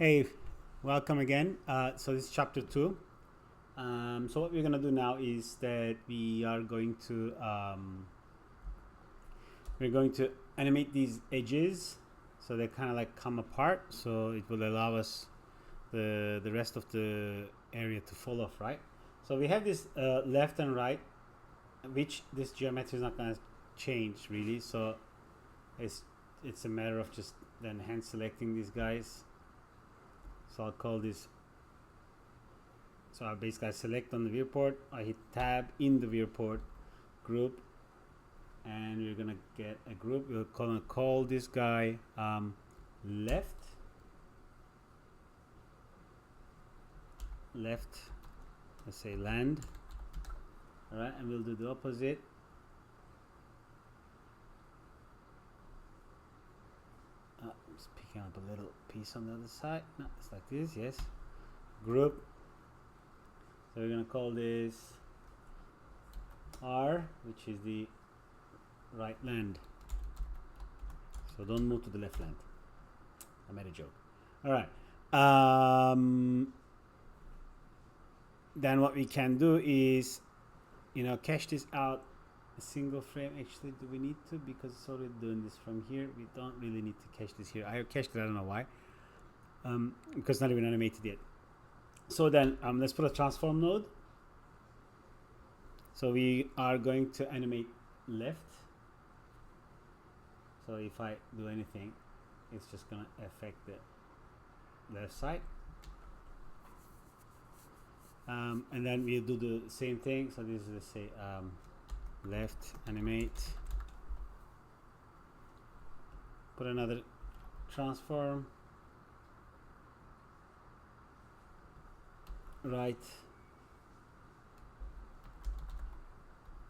Hey, welcome again. So this is chapter 2. So what we're gonna do now is that we're going to animate these edges so they kind of like come apart. So it will allow us the rest of the area to fall off, right? So we have this left and right, which this geometry is not gonna change really. So it's a matter of just then hand selecting these guys. So I'll call this, so I basically select on the viewport, I hit tab in the viewport group, and we're gonna get a group. We're gonna call this guy left, let's say land. All right, and we'll do the opposite. Just picking up a little piece on the other side. No, it's like this. Yes, group. So we're gonna call this R, which is the right land. So don't move to the left land. I made a joke. All right. Then what we can do is, cache this out a single frame. Actually, do we need to? Because it's already doing this from here. We don't really need to cache this here. I have cached it. I don't know why. Because it's not even animated yet. So then let's put a transform node. So we are going to animate left. So if I do anything, it's just going to affect the left side. And then we'll do the same thing. So this is, let's say, left animate. Put another transform. Right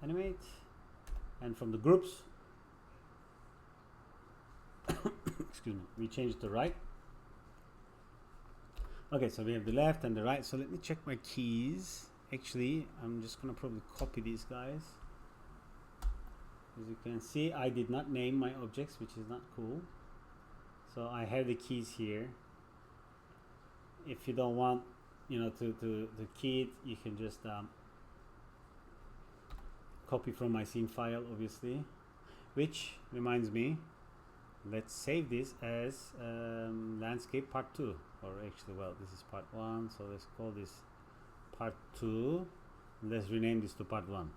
animate, and from the groups excuse me, we change it to right. Okay, so we have the left and the right. So let me check my keys. Actually, I'm just gonna probably copy these guys. As you can see, I did not name my objects, which is not cool. So I have the keys here. If you don't want to key it, you can just copy from my scene file, obviously. Which reminds me, let's save this as landscape part 2, or actually, well, this is part 1, so let's call this part 2. Let's rename this to part 1.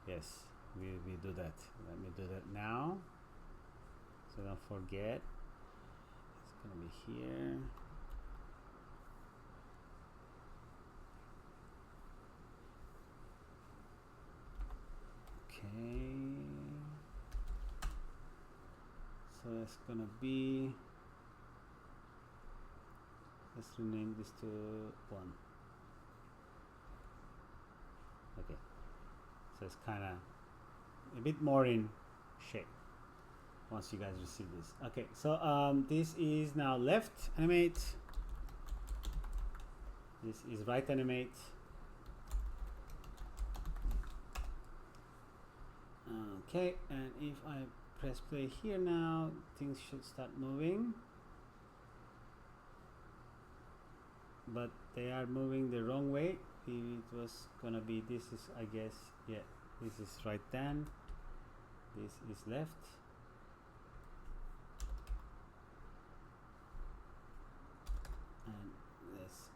Yes, we do that. Let me do that now, so don't forget. It's gonna be here. Okay, so it's gonna be, let's rename this to 1. Okay, so it's kind of a bit more in shape once you guys receive this. Okay, so this is now left animate, this is right animate. Okay, and if I press play here now, things should start moving, but they are moving the wrong way. It was gonna be, this is, I guess, yeah, this is right then, this is left. And let's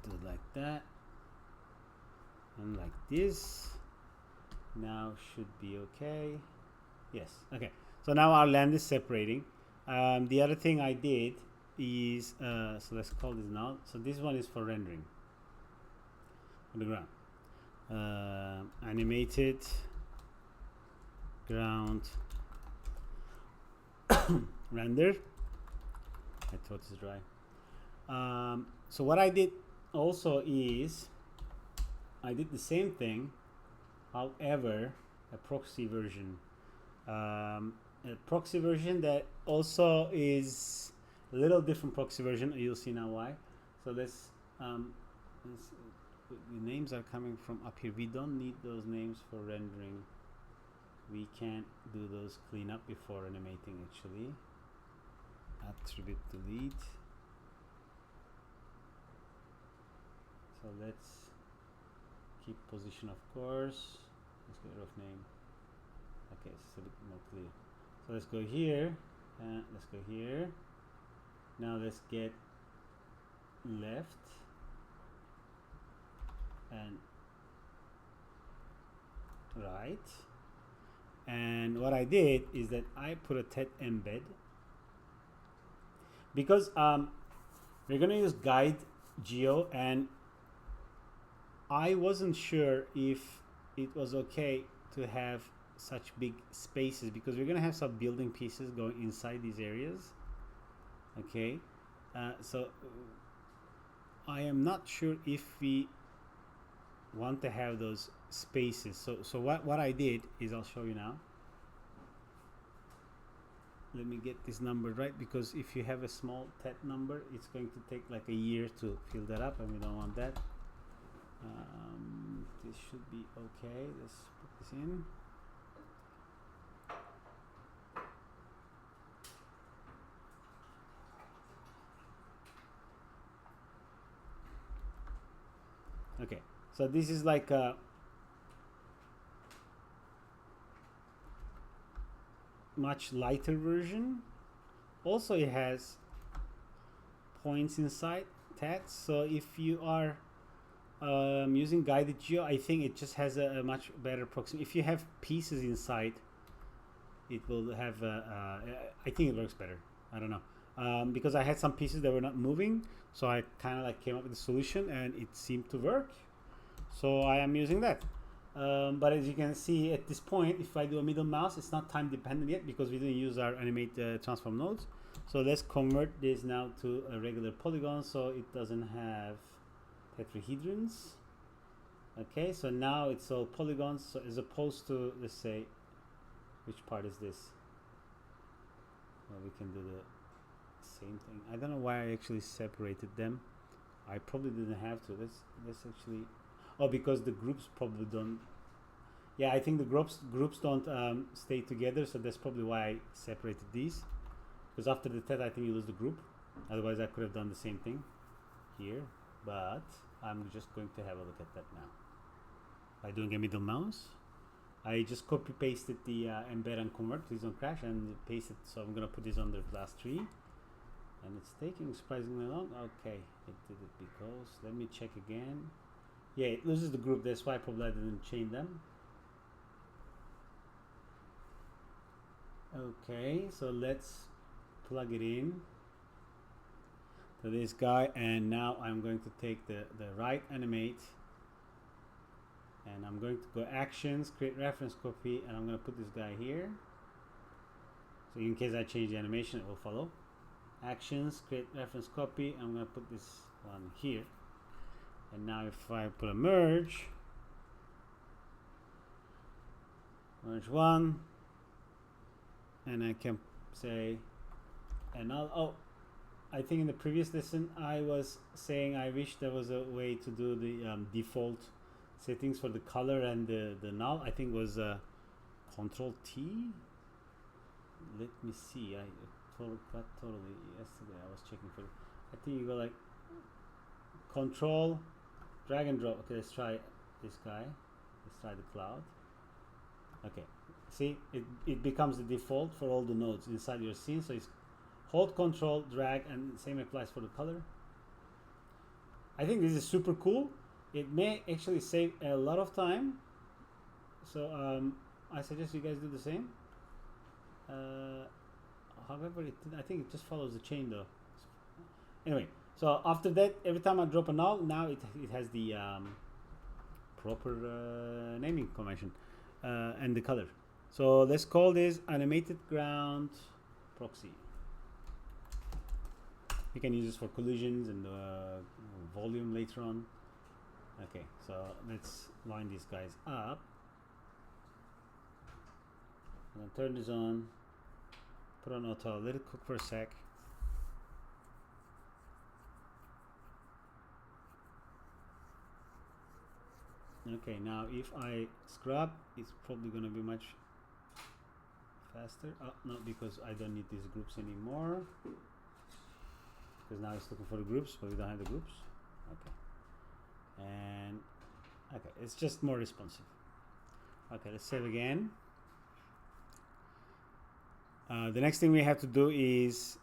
do it like that, and like this. Now should be okay. Yes, okay, so now our land is separating. The other thing I did is so let's call this now. So this one is for rendering on the ground. Animated ground render. I thought it's dry. So what I did also is I did the same thing, however, a proxy version. A proxy version that also is a little different proxy version. You'll see now why. So let's the names are coming from up here. We don't need those names for rendering. We can't do those cleanup before animating, actually. Attribute delete. So let's keep position, of course. Let's get rid of name. Okay, it's a bit more clear. So let's go here. Let's go here. Now let's get left and right. And what I did is that I put a TED embed because we're gonna use guide geo, and I wasn't sure if it was okay to have such big spaces because we're gonna have some building pieces going inside these areas. Okay, so I am not sure if we want to have those spaces. So what I did is, I'll show you now. Let me get this number right, because if you have a small TED number, it's going to take like a year to fill that up, and we don't want that. This should be okay. Let's put this in. Okay, so this is like a much lighter version. Also, it has points inside text. So if you are using guided geo, I think it just has a much better proximity. If you have pieces inside, it will have I think it works better. I don't know, because I had some pieces that were not moving, so I kind of like came up with a solution and it seemed to work, so I am using that. But as you can see at this point, if I do a middle mouse, it's not time dependent yet because we didn't use our animate transform nodes. So let's convert this now to a regular polygon so it doesn't have tetrahedrons. Okay, so now it's all polygons, so as opposed to, let's say, which part is this? Well, we can do the same thing. I don't know why I actually separated them. I probably didn't have to. Let's actually, oh, because the groups probably don't. Yeah, I think the groups don't stay together, so that's probably why I separated these. Because after the TED, I think you lose the group. Otherwise, I could have done the same thing here, but I'm just going to have a look at that now. By doing a middle mouse, I just copy pasted the embed and convert, please don't crash, and paste it. So I'm gonna put this on the class 3, and it's taking surprisingly long. Okay, it did it because, let me check again. Yeah, it loses the group, that's why probably I didn't chain them. Okay, so let's plug it in to this guy, and now I'm going to take the right animate, and I'm going to go actions, create reference copy, and I'm going to put this guy here. So in case I change the animation, it will follow. Actions, create reference copy, I'm going to put this one here. And now if I put a merge one, and I can say, and oh, I think in the previous lesson I was saying I wish there was a way to do the default settings for the color and the null. I think it was Control T. Let me see. I forgot totally yesterday. I was checking for it. I think you go like Control, drag and drop. Okay, let's try this guy. Let's try the cloud. Okay, see, it becomes the default for all the nodes inside your scene. So it's hold Control, drag, and same applies for the color. I think this is super cool. It may actually save a lot of time. So I suggest you guys do the same. However, I think it just follows the chain though. Anyway, so after that, every time I drop a null, now it has the proper naming convention and the color. So let's call this animated ground proxy. You can use this for collisions and volume later on. Okay, so let's line these guys up. I'm gonna turn this on, put on auto, let it cook for a sec. Okay, now if I scrub, it's probably gonna be much faster. Oh, no, because I don't need these groups anymore. Because now it's looking for the groups, but we don't have the groups. Okay. and okay, it's just more responsive. Okay, let's save again. The next thing we have to do is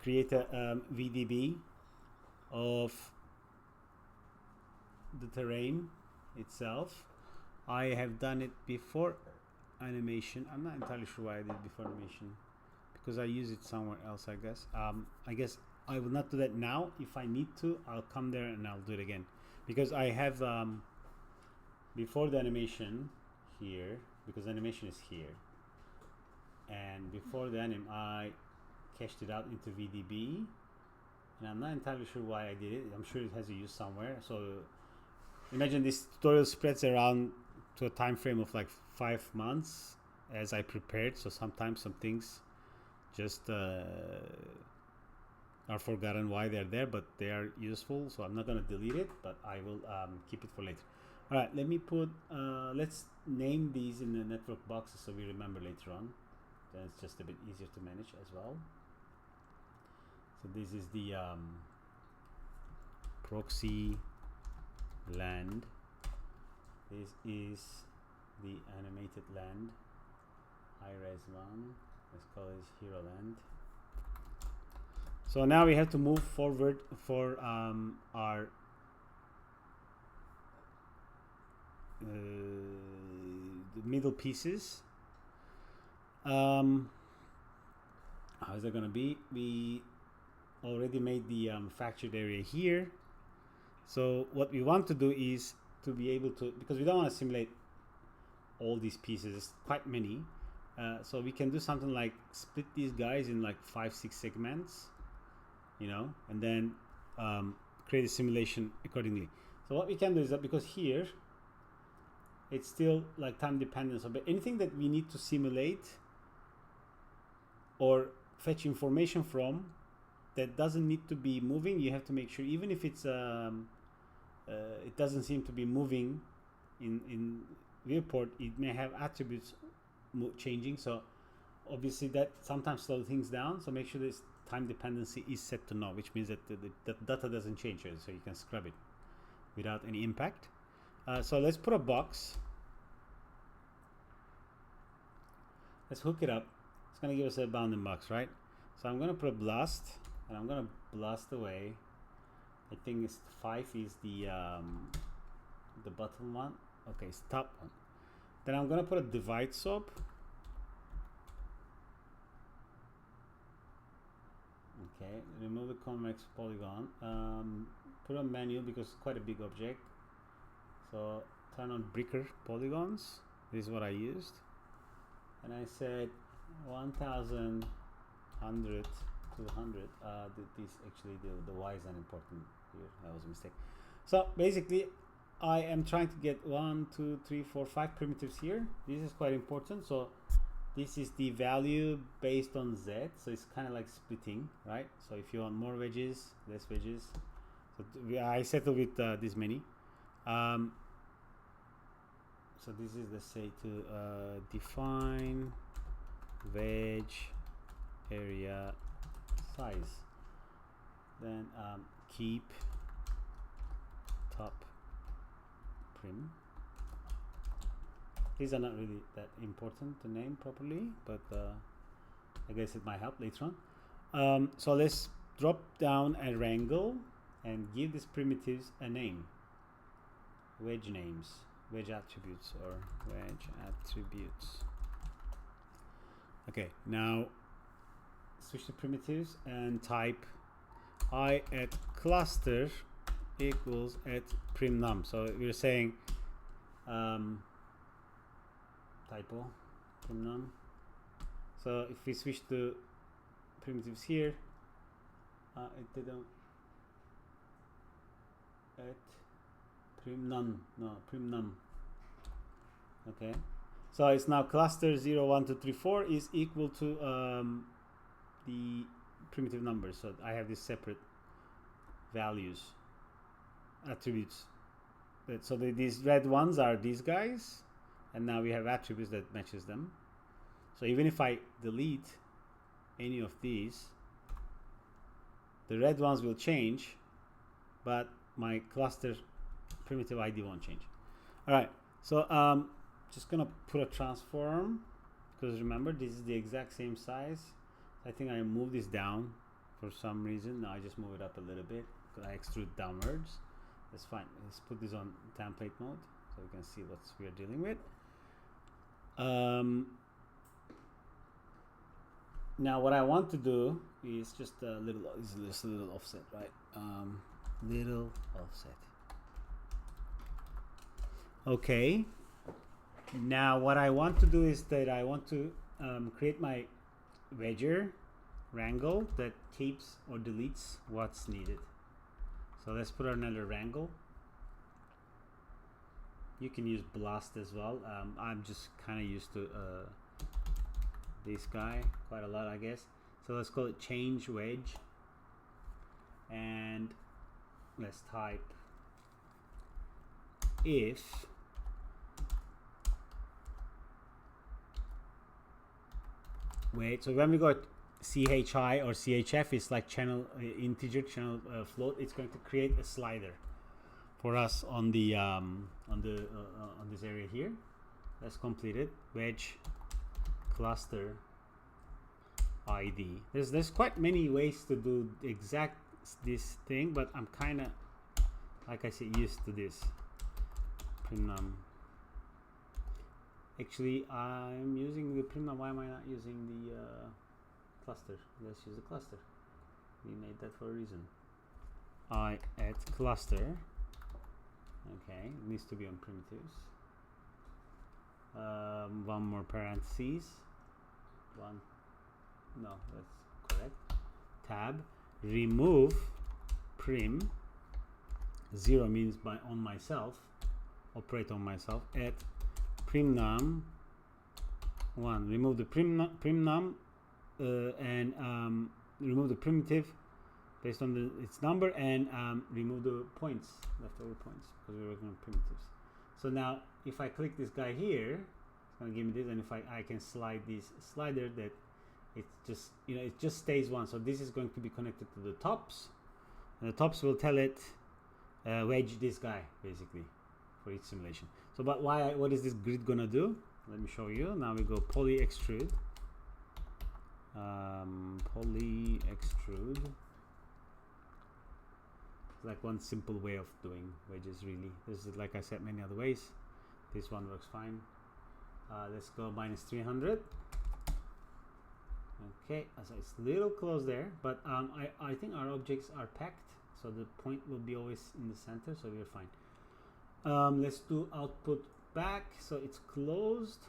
create a VDB of the terrain itself. I have done it before animation. I'm not entirely sure why I did it before animation, because I use it somewhere else, I guess. I guess I will not do that now. If I need to, I'll come there and I'll do it again, because I have before the animation here, because animation is here, and before the anim I cached it out into VDB, and I'm not entirely sure why I did it. I'm sure it has a use somewhere. So imagine this tutorial spreads around to a time frame of like 5 months as I prepared. So sometimes some things just are forgotten why they're there, but they are useful. So I'm not going to delete it, but I will keep it for later. All right, let me put let's name these in the network boxes so we remember later on. Then it's just a bit easier to manage as well. So this is the proxy land. This is the animated land, high res one. Let's call it hero land. So now we have to move forward for our the middle pieces. How is that going to be? We already made the fractured area here. So what we want to do is to be able to, because we don't want to simulate all these pieces, quite many. So we can do something like split these guys in like 5-6 segments, you know, and then create a simulation accordingly. So what we can do is that, because here it's still like time dependent, so but anything that we need to simulate or fetch information from that doesn't need to be moving, you have to make sure, even if it's it doesn't seem to be moving in viewport, it may have attributes changing. So obviously that sometimes slows things down. So make sure this time dependency is set to no, which means that the data doesn't change, so you can scrub it without any impact. So let's put a box. Let's hook it up. It's going to give us a bounding box, right? So I'm going to put a blast, and I'm going to blast away. I think it's 5 is the bottom one. Okay, it's top one. Then I'm going to put a divide sub. Okay, remove the convex polygon. Put on manual because it's quite a big object. So turn on Bricker polygons. This is what I used. And I said 1000, 100, 200. This actually, the Y is unimportant here. That was a mistake. So basically, I am trying to get 1, 2, 3, 4, 5 primitives here. This is quite important. So this is the value based on Z. So it's kind of like splitting, right? So if you want more wedges, less wedges. So I settle with this many. So this is, let's say, to define wedge area size. Then keep top prim. These are not really that important to name properly, but I guess it might help later on. So let's drop down a wrangle and give these primitives a name. Wedge names, wedge attributes, or wedge attributes. Okay, now switch to primitives and type I at cluster equals at prim num. So we're saying typo prim num. So if we switch to primitives here, it didn't at prim num, no, prim num. Okay, so it's now cluster 0, 1, 2, 3, 4 is equal to the primitive numbers. So I have these separate values, attributes. So these red ones are these guys, and now we have attributes that matches them. So even if I delete any of these, the red ones will change, but my cluster primitive ID won't change. All right, so just gonna put a transform, because remember this is the exact same size. I think I move this down for some reason. Now I just move it up a little bit because I extrude downwards. That's fine. Let's put this on template mode so we can see what we are dealing with. Now what I want to do is just a little, just a little offset, right? Little offset. Okay. Now what I want to do is that I want to create my wedger wrangle that keeps or deletes what's needed. So let's put another wrangle. You can use blast as well. I'm just kind of used to this guy quite a lot, I guess. So let's call it change wedge, and let's type if so when we got CHI or CHF, it's like channel integer channel float. It's going to create a slider for us on the on this area here. Let's complete it. Wedge cluster ID. There's quite many ways to do exact this thing, but I'm kind of, like I said, used to this. Primnum. Actually, I'm using the primnum. Why am I not using the cluster? Let's use the cluster. We made that for a reason. I add cluster. Okay, it needs to be on primitives. One more parentheses. One. No, that's correct. Tab. Remove prim. 0 means on myself. Operate on myself. Add primnum 1. Remove the primnum and remove the primitive based on its number, and remove the points, leftover points, because we're working on primitives. So now if I click this guy here, it's going to give me this, and if I can slide this slider, that it just, it just stays one. So this is going to be connected to the tops, and the tops will tell it wedge this guy basically for each simulation. So but what is this grid gonna do? Let me show you. Now we go poly extrude, poly extrude. It's like one simple way of doing wedges, really. There's, like I said, many other ways. This one works fine. Let's go -300. Okay, so it's a little close there, but I think our objects are packed, so the point will be always in the center, so we're fine. Let's do output back, so it's closed,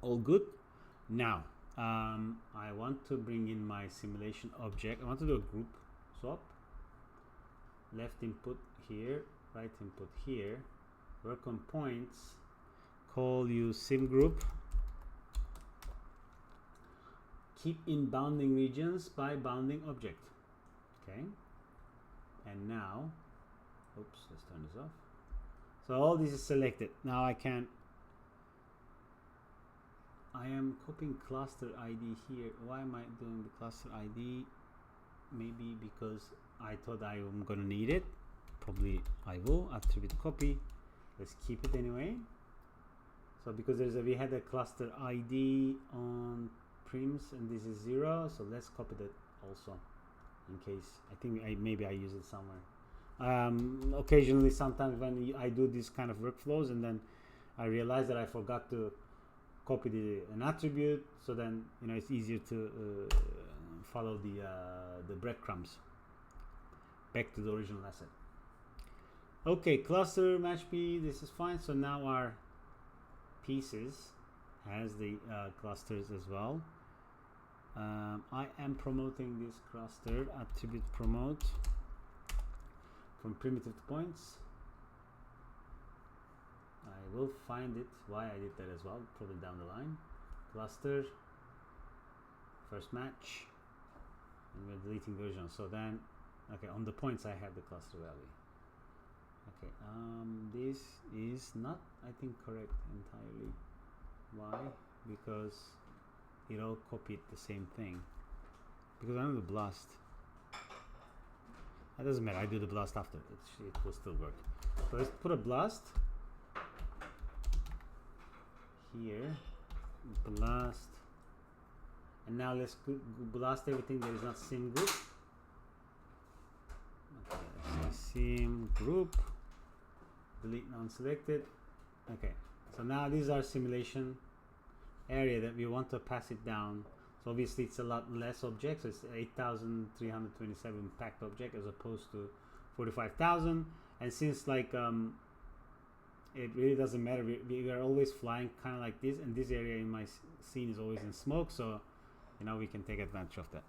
all good. Now I want to bring in my simulation object. I want to do a group swap. Left input here, right input here, work on points, call you sim group, keep in bounding regions by bounding object. Okay, and now, oops, let's turn this off. So all this is selected. Now I am copying cluster ID here. Why am I doing the cluster ID? Maybe because I thought I am gonna need it. Probably I will. Attribute copy. Let's keep it anyway. So because we had a cluster ID on prims, and this is 0, so let's copy that also in case. I think maybe I use it somewhere. Occasionally, sometimes when I do this kind of workflows, and then I realize that I forgot to copy an attribute, so then it's easier to follow the breadcrumbs back to the original asset. Okay, cluster match B, this is fine. So now our pieces has the clusters as well. I am promoting this cluster, attribute promote from primitive to points. I will find it why I did that as well, probably down the line. Cluster, first match, and we're deleting version. So then, okay, on the points I have the cluster value. Okay, this is not, I think, correct entirely. Why? Because it all copied the same thing. Because I'm the blast. It doesn't matter, I do the blast after, it will still work. So let's put a blast here, blast, and now let's blast everything that is not sim group. Okay, let's say sim group, delete non-selected. Okay, so now these are simulation area that we want to pass it down. So obviously it's a lot less objects. It's 8,327 packed object as opposed to 45,000. And since like it really doesn't matter, we are always flying kind of like this, and this area in my scene is always in smoke, so you know we can take advantage of that.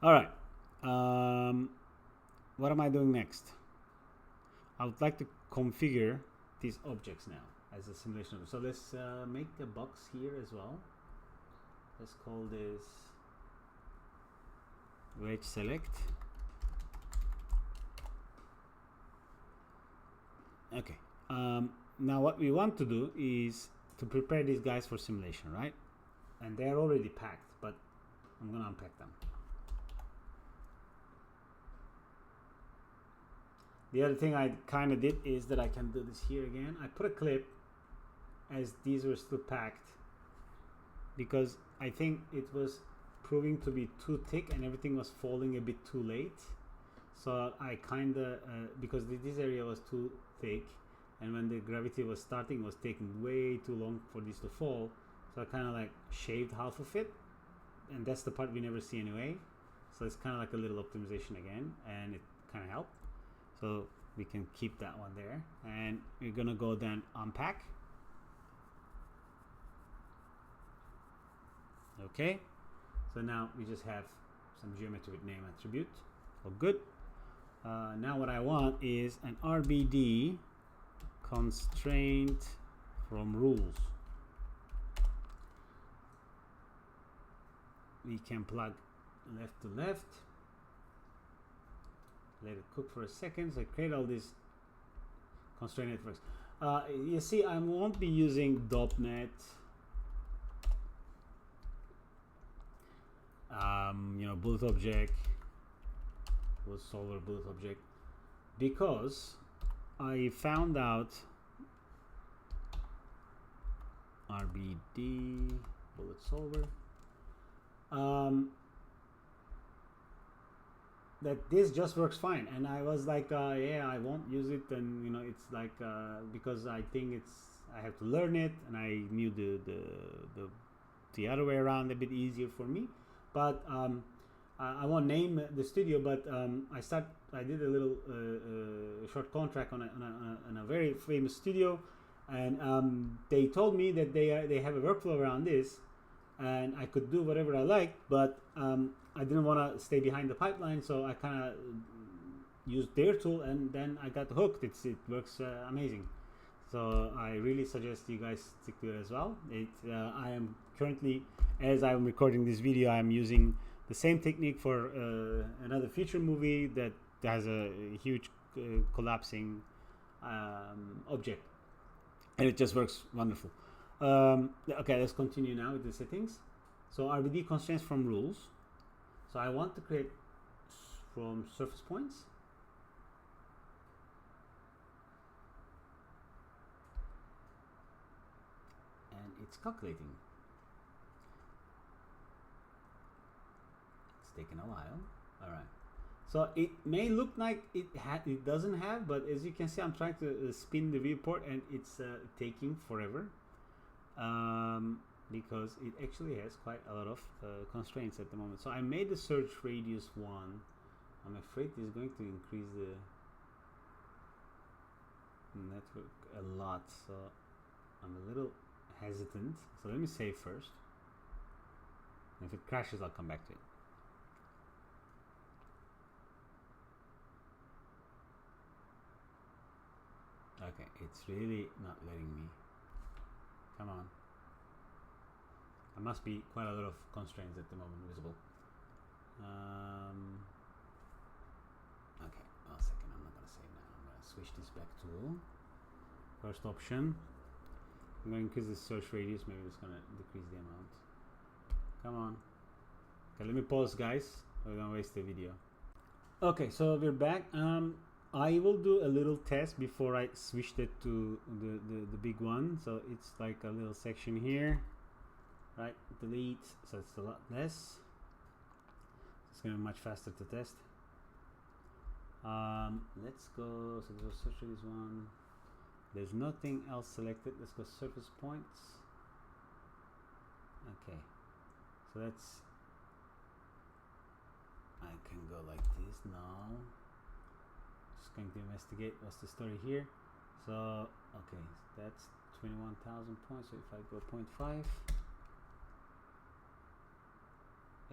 All right, what am I doing next? I would like to configure these objects now as a simulation. So let's make a box here as well. Let's call this wedge select. Okay, now what we want to do is to prepare these guys for simulation, right? And they're already packed, but I'm gonna unpack them. The other thing I kind of did is that I can do this here again. I put a clip as these were still packed because I think it was proving to be too thick and everything was falling a bit too late. So I kind of, because this area was too thick, and when the gravity was starting, it was taking way too long for this to fall. So I kind of like shaved half of it, and that's the part we never see anyway. So it's kind of like a little optimization again, and it kind of helped. So we can keep that one there, and we're gonna go then unpack. Okay, so now we just have some geometry with name attribute. Oh, good. Now what I want is an RBD constraint from rules. We can plug left to left. Let it cook for a second. So I create all these constraint networks. You see, I won't be using .NET. You know, bullet object, bullet solver, bullet object, because I found out RBD bullet solver that this just works fine, and I was like, yeah, I won't use it, and you know, it's like because I think I have to learn it, and I knew the other way around a bit easier for me. But I won't name the studio, but I did a little short contract on a very famous studio, and they told me that they have a workflow around this, and I could do whatever I liked, but I didn't want to stay behind the pipeline, so I kind of used their tool, and then I got hooked. It works amazing. So I really suggest you guys stick to it as well. I am currently, as I'm recording this video, I'm using the same technique for another feature movie that has a huge collapsing object, and it just works wonderful. Okay, let's continue now with the settings. So RBD constraints from rules. So I want to create from surface points. And it's calculating. It's taking a while. All right. So it may look like it doesn't have, but as you can see, I'm trying to spin the viewport, and it's taking forever. Because it actually has quite a lot of constraints at the moment. So I made the search radius 1. I'm afraid this is going to increase the network a lot, so I'm a little hesitant. So let me save first. And if it crashes, I'll come back to it. Okay, it's really not letting me. Come on. There must be quite a lot of constraints at the moment visible. Okay, 1 second, I'm not going to save now. I'm going to switch this back to first option. I'm going to increase the search radius, maybe it's going to decrease the amount. Come on. Okay, let me pause, guys. We're going to waste the video. Okay, so we're back. I will do a little test before I switch that to the big one. So it's like a little section here, right? Delete, so it's a lot less. It's gonna be much faster to test. Let's go, so there's search for this one. There's nothing else selected. Let's go surface points. Okay, so that's, I can go like this now. Just going to investigate what's the story here. So okay, that's 21,000 points. So if I go 0.5,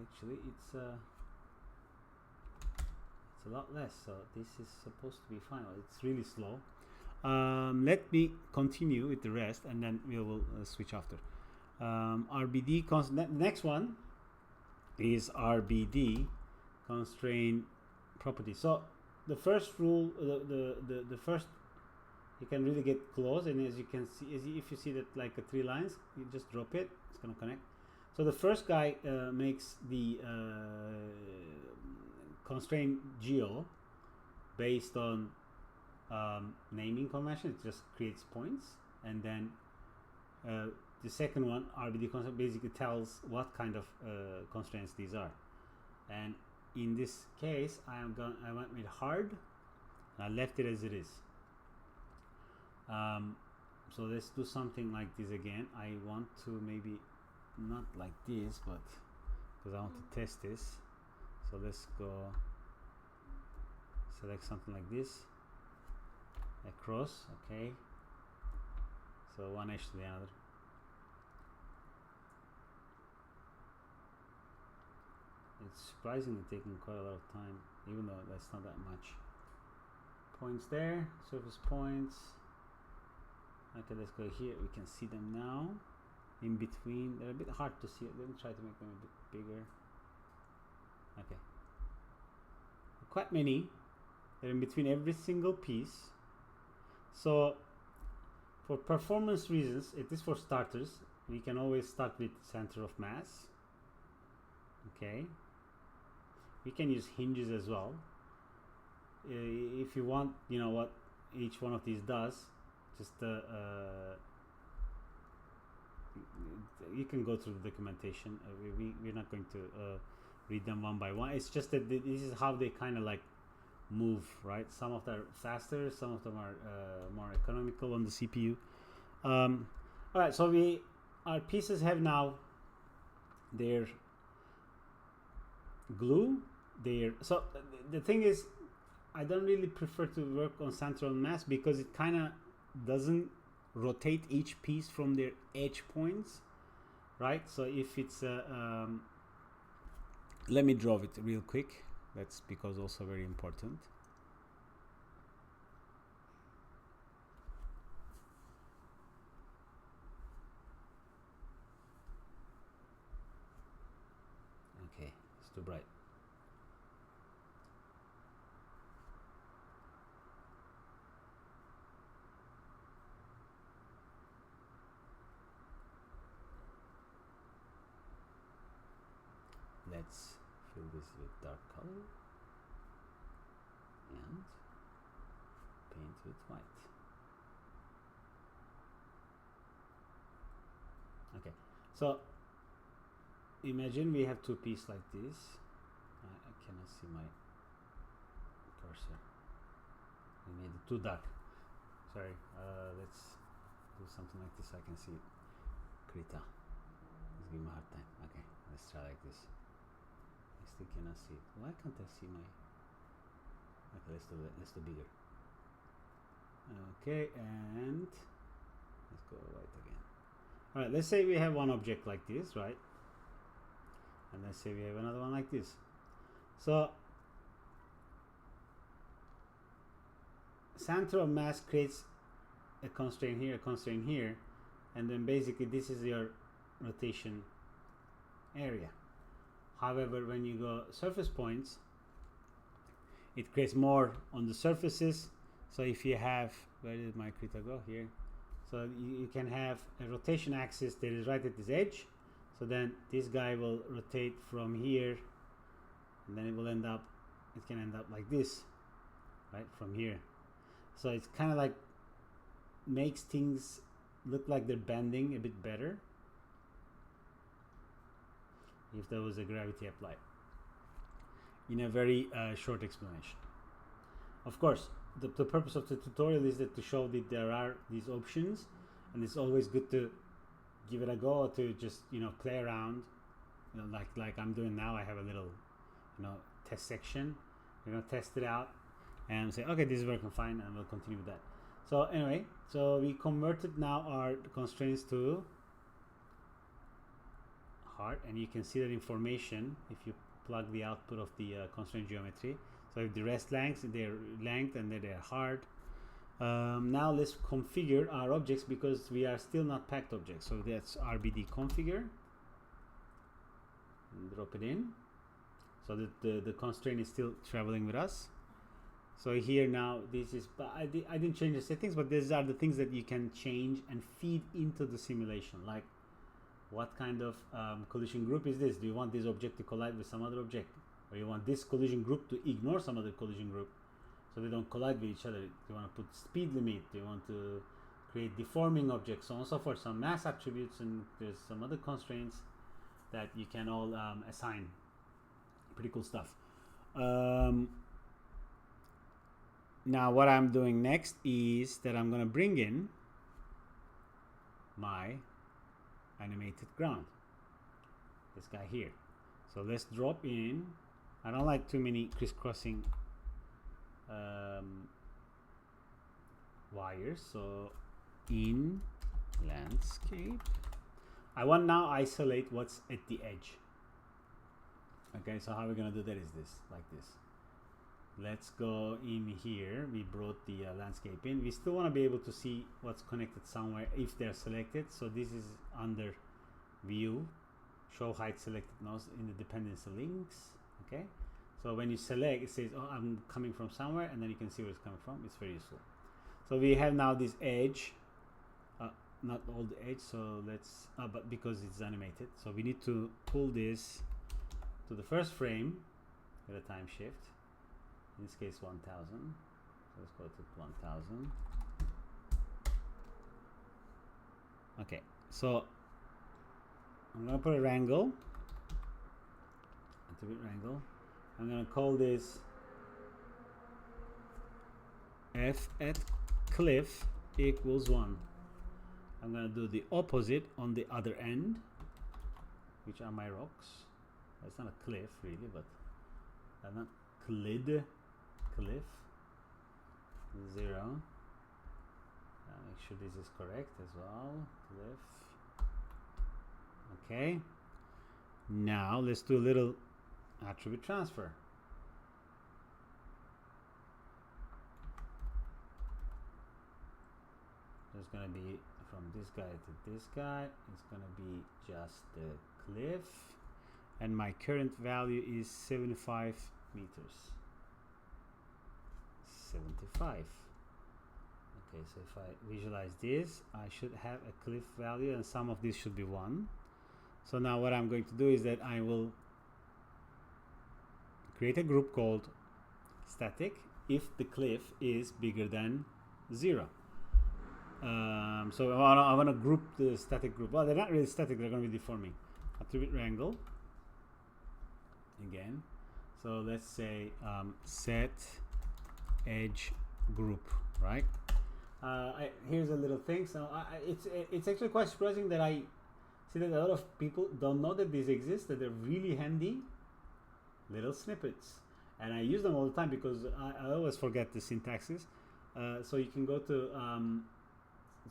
actually it's a lot less. So this is supposed to be fine. It's really slow. Let me continue with the rest, and then we will switch after. RBD next one is RBD constraint property. So the first rule, the first, you can really get close, and as you can see, if you see that like 3 lines, you just drop it, it's gonna connect. So the first guy makes the constraint geo based on naming convention. It just creates points, and then the second one, RBD constraint, basically tells what kind of constraints these are. And in this case, I went with hard, and I left it as it is. So let's do something like this again. I want to maybe not like this, but because I want to test this. So let's go select something like this across. Okay, so one edge to the other. It's surprisingly taking quite a lot of time, even though that's not that much. Points there, surface points. Okay, let's go here. We can see them now. In between, they're a bit hard to see. Let me try to make them a bit bigger. Okay, quite many. They're in between every single piece. So for performance reasons, it is for starters. We can always start with center of mass. Okay, we can use hinges as well. If you want, you know what each one of these does, just you can go through the documentation. We're not going to read them one by one. It's just that this is how they kind of like move, right? Some of them are faster, some of them are more economical on the CPU. All right, so our pieces have now their glue. So the thing is, I don't really prefer to work on central mass because it kind of doesn't rotate each piece from their edge points, right? So if it's let me draw it real quick. That's because also very important. Okay, it's too bright. Let's fill this with dark color and paint with white. Okay, so imagine we have 2 pieces like this. I cannot see my cursor. We made it too dark. Sorry. Let's do something like this so I can see it. Krita. Let's give him a hard time. Okay, let's try like this. I still cannot see it. Why can't I see my... Okay, let's do that. Let's do bigger. Okay, and let's go white again. Alright, let's say we have one object like this, right? And let's say we have another one like this. So center of mass creates a constraint here, and then basically this is your rotation area. However, when you go surface points, it creates more on the surfaces. So if you have, where did my Krita go? Here. So you can have a rotation axis that is right at this edge. So then this guy will rotate from here, and then it will end up it can end up like this, right, from here. So it's kind of like makes things look like they're bending a bit better if there was a gravity applied, in a very short explanation. Of course, the purpose of the tutorial is that to show that there are these options, and it's always good to give it a go, to just, you know, play around, you know, like I'm doing now. I have a little, you know, test section. We're gonna test it out and say, okay, this is working fine, and we'll continue with that. So anyway, so we converted now our constraints to hard, and you can see that information if you plug the output of the constraint geometry. So if the rest lengths, they're length, and they're hard. Now let's configure our objects, because we are still not packed objects. So that's RBD configure, and drop it in, so that the constraint is still traveling with us. So here now, this is, I didn't change the settings, but these are the things that you can change and feed into the simulation. Like, what kind of collision group is this? Do you want this object to collide with some other object? Or you want this collision group to ignore some other collision group, so they don't collide with each other? Do you want to put speed limit? Do you want to create deforming objects, so on and so forth? Some mass attributes, and there's some other constraints that you can all assign. Pretty cool stuff. Now what I'm doing next is that I'm going to bring in my animated ground, this guy here. So let's drop in. I don't like too many crisscrossing wires, so in landscape, I want now isolate what's at the edge. Okay, so how we're gonna do that is this, like this. Let's go in here. We brought the landscape in. We still want to be able to see what's connected somewhere if they're selected. So this is under view, show height selected nodes in the dependency links. Okay, so when you select, it says, oh, I'm coming from somewhere, and then you can see where it's coming from. It's very useful. So we have now this edge, not all the edge, so let's but because it's animated, so we need to pull this to the first frame with a time shift, in this case 1000. So let's go to 1000. Okay, so I'm gonna put a wrangle, wrangle. I'm gonna call this f at cliff equals 1. I'm gonna do the opposite on the other end, which are my rocks. It's not a cliff really, but not cliff 0. Make sure this is correct as well. Cliff. Okay, now let's do a little attribute transfer. There's gonna be from this guy to this guy. It's gonna be just the cliff, and my current value is 75 meters. 75. Okay, so if I visualize this, I should have a cliff value, and some of this should be 1. So now what I'm going to do is that I will create a group called static if the cliff is bigger than 0. So I want to group the static group. Well, they're not really static, they're going to be deforming. Attribute wrangle again. So let's say set edge group, right? Here's a little thing. So it's actually quite surprising that I see that a lot of people don't know that these exist, that they're really handy little snippets, and I use them all the time because I always forget the syntaxes. So you can go to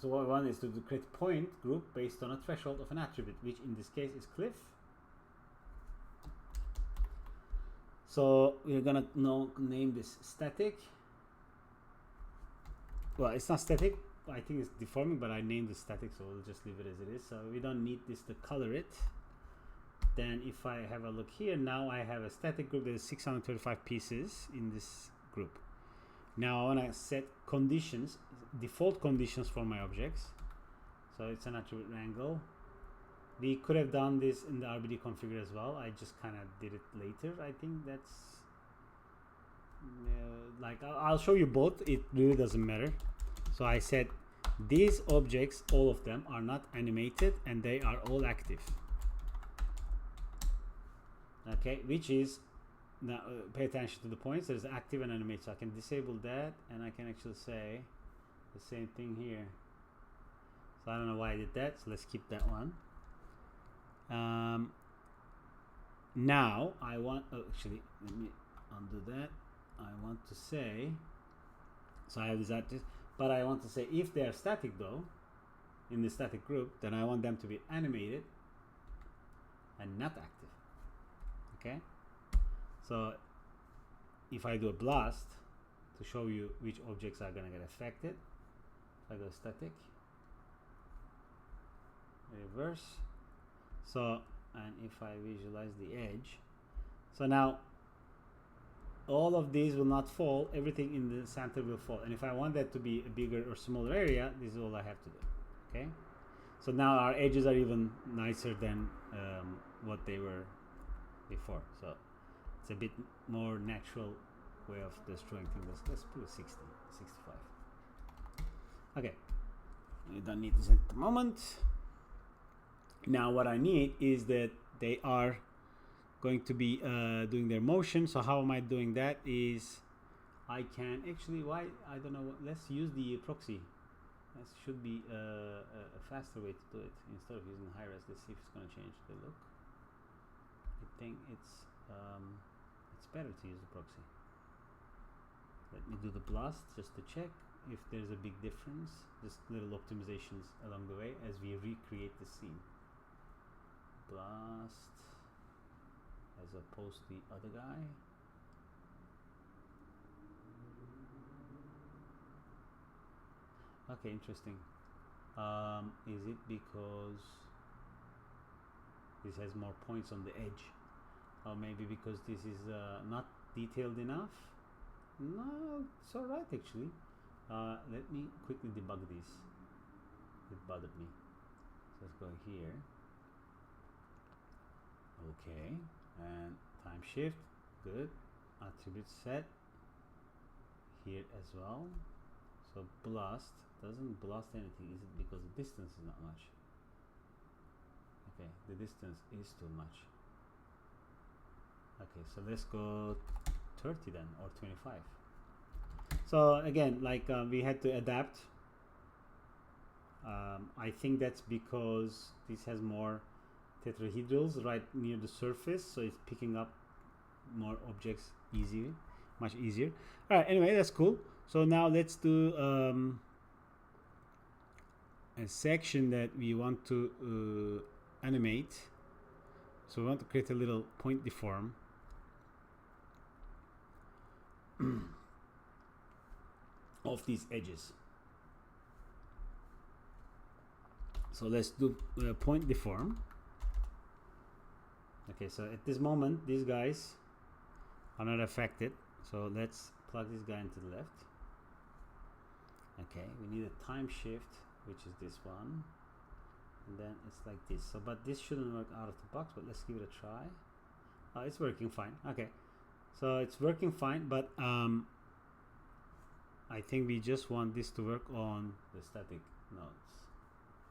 so what one is to create a point group based on a threshold of an attribute, which in this case is cliff. So we're gonna name this static. Well, it's not static, I think it's deforming, but I named it static, so we'll just leave it as it is. So we don't need this to color it. Then if I have a look here, now I have a static group that is 635 pieces in this group. Now I want to set conditions, default conditions for my objects. So it's an attribute wrangle. We could have done this in the RBD configure as well. I just kind of did it later. I think that's like I'll show you both, it really doesn't matter. So I said these objects, all of them are not animated and they are all active. Okay, which is now pay attention to the points. There's active and animate, so I can disable that and I can actually say the same thing here. So I don't know why I did that, so let's keep that one. Now I want, actually let me undo that. I want to say, so I have this active, but I want to say if they are static though, in the static group, then I want them to be animated and not active. Okay, so if I do a blast to show you which objects are going to get affected, if I go static, reverse, so, and if I visualize the edge, so now all of these will not fall, everything in the center will fall, and if I want that to be a bigger or smaller area, this is all I have to do. Okay, so now our edges are even nicer than what they were before, so it's a bit more natural way of destroying things. Let's put a 60, 65. Okay, you don't need this at the moment. Now what I need is that they are going to be doing their motion. So how am I doing that? Is I can actually, why, I don't know, let's use the proxy. That should be a faster way to do it. Instead of using high res, let's see if it's going to change the look. I think it's better to use the proxy. Let me do the blast just to check if there's a big difference. Just little optimizations along the way as we recreate the scene. Blast as opposed to the other guy. Okay, interesting. Is it because this has more points on the edge, or maybe because this is not detailed enough? No, it's all right actually. Let me quickly debug this. It bothered me. So let's go here. Okay, and time shift, good. Attribute set here as well. So blast doesn't blast anything. Is it because the distance is not much? Okay, the distance is too much. Okay, so let's go 30 then, or 25. So again, like we had to adapt. I think that's because this has more tetrahedrals right near the surface, so it's picking up more objects easily, much easier. All right, anyway, that's cool. So now let's do a section that we want to animate. So we want to create a little point deform. Of these edges. So let's do point deform. Okay, so at this moment these guys are not affected, so let's plug this guy into the left. Okay, we need a time shift, which is this one, and then it's like this. So but this shouldn't work out of the box, but let's give it a try. It's working fine. Okay, so it's working fine, but I think we just want this to work on the static nodes.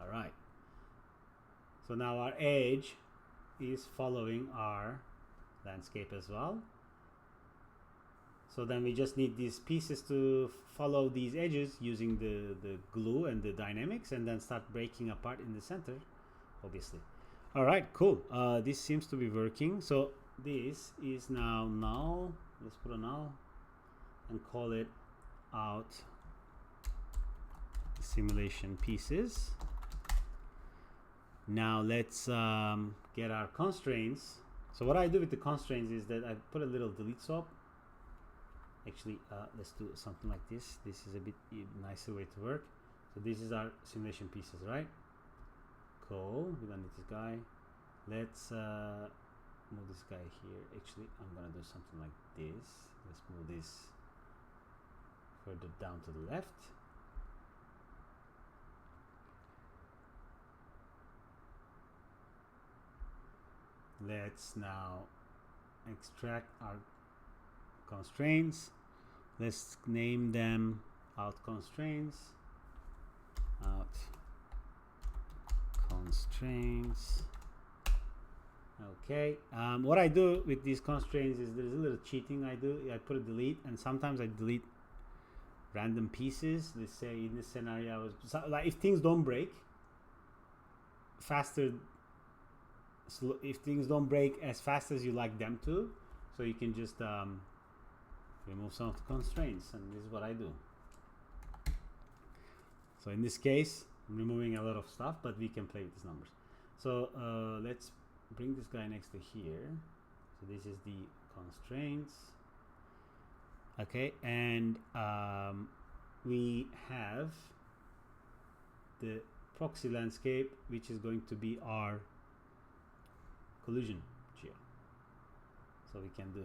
All right, so now our edge is following our landscape as well. So then we just need these pieces to follow these edges using the glue and the dynamics, and then start breaking apart in the center, obviously. All right, cool. This seems to be working. So this is now null. Let's put a null and call it out simulation pieces. Now let's get our constraints. So what I do with the constraints is that I put a little delete swap. Actually, let's do something like this. This is a bit nicer way to work. So this is our simulation pieces, right? Cool. We don't need this guy. Let's move this guy here. Actually, I'm gonna do something like this. Let's move this further down to the left. Let's now extract our constraints let's name them out constraints. Out constraints. Okay. What I do with these constraints is there's a little cheating I do. I put a delete, and sometimes I delete random pieces. Let's say in this scenario, like if things don't break faster, if things don't break as fast as you like them to, so you can just remove some of the constraints, and this is what I do. So in this case, I'm removing a lot of stuff, but we can play with these numbers. So let's bring this guy next to here. So this is the constraints. Okay, and we have the proxy landscape, which is going to be our collision geo. So we can do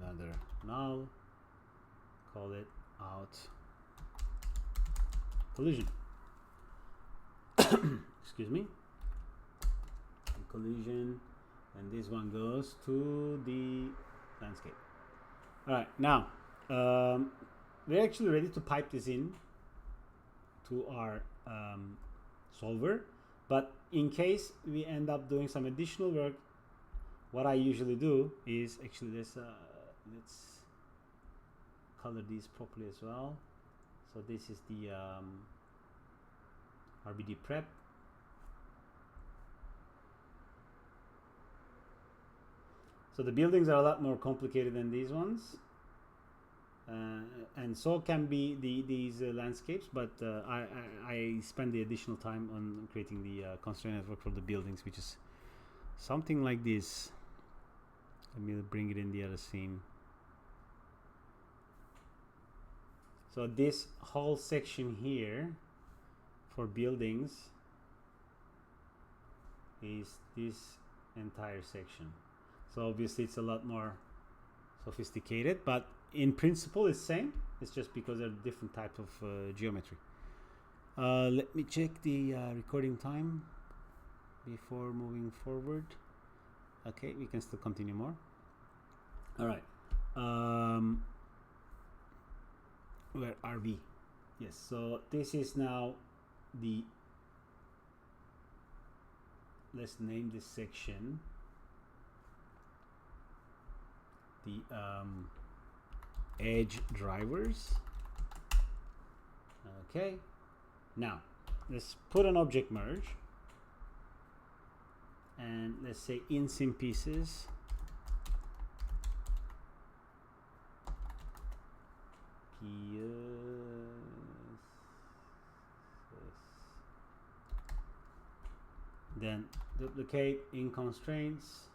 another null, call it out collision. Excuse me. Collision, and this one goes to the landscape. All right, now we're actually ready to pipe this in to our solver, but in case we end up doing some additional work, what I usually do is actually let's color these properly as well. So this is the RBD prep. So the buildings are a lot more complicated than these ones, and so can be these landscapes, but I spend the additional time on creating the constraint network for the buildings, which is something like this. Let me bring it in the other scene. So this whole section here for buildings is this entire section. So obviously it's a lot more sophisticated, but in principle it's same. It's just because they're different types of geometry. Let me check the recording time before moving forward. Okay, we can still continue more. All right. Where are we? Yes, so this is now the, let's name this section the edge drivers. Okay, now let's put an object merge, and let's say in sim pieces then duplicate in constraints,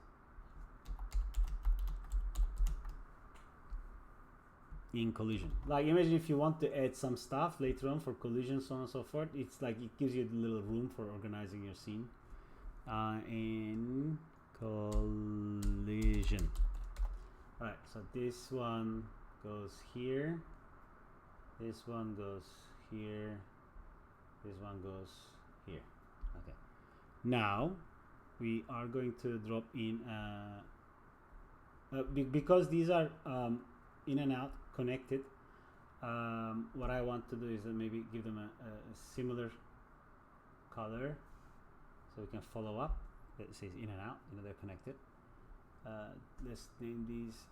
in collision. Like imagine if you want to add some stuff later on for collision, so on and so forth, it's like it gives you a little room for organizing your scene. In collision. All right, so this one goes here, this one goes here, this one goes here. Okay, now we are going to drop in because these are in and out connected. What I want to do is maybe give them a similar color so we can follow up. It says in and out, they're connected. Let's name these.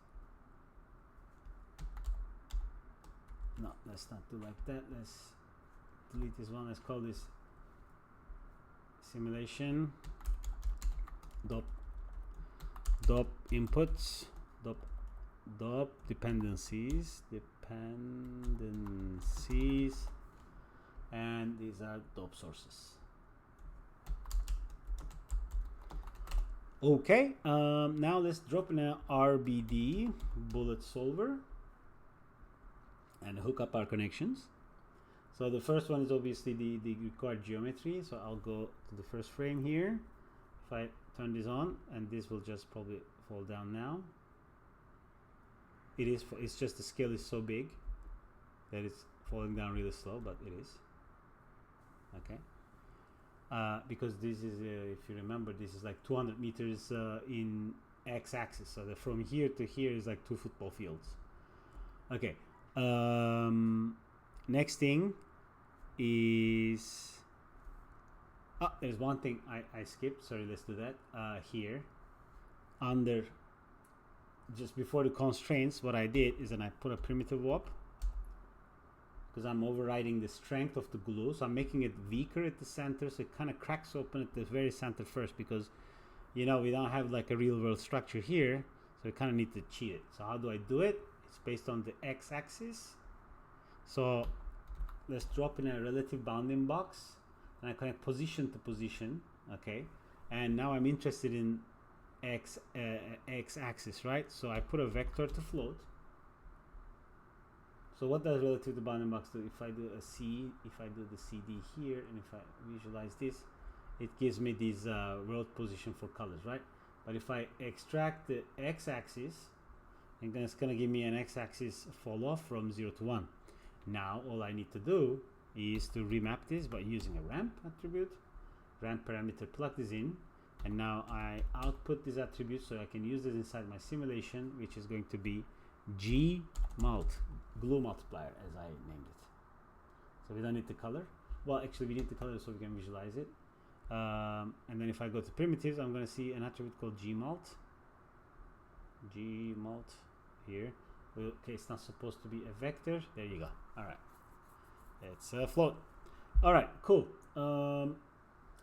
No, let's not do like that. Let's delete this one. Let's call this simulation dop inputs dop dependencies, and these are dop sources. Okay, now let's drop in a RBDBullet Solver and hook up our connections. So the first one is obviously the required geometry. So I'll go to the first frame here. If I turn this on, and this will just probably fall down now. It's just the scale is so big that it's falling down really slow, but it is. Okay. Because this is, if you remember, this is like 200 meters in x-axis. So from here to here is like 2 football fields. Okay. Next thing is there's one thing I skipped. Sorry, let's do that. Here under, just before the constraints, what I did is then I put a primitive warp, because I'm overriding the strength of the glue, so I'm making it weaker at the center, so it kind of cracks open at the very center first, because you know we don't have like a real world structure here, so we kind of need to cheat it. So how do I do it? It's based on the x-axis. So let's drop in a relative bounding box, and I connect position to position. Okay, and now I'm interested in x-axis, right? So I put a vector to float. So what does relative to bounding box do? If I do a C, if I do the CD here, and if I visualize this, it gives me this world position for colors, right? But if I extract the x-axis, and then it's gonna give me an x-axis fall off from 0 to 1. Now all I need to do is to remap this by using a ramp attribute. Ramp parameter, plug this in, and now I output this attribute so I can use this inside my simulation, which is going to be G mult, glue multiplier, as I named it. So we don't need the color. Well, actually we need the color so we can visualize it. And then if I go to primitives, I'm going to see an attribute called G mult. G mult here. Okay, it's not supposed to be a vector. There you go. All right, it's a float. All right, cool.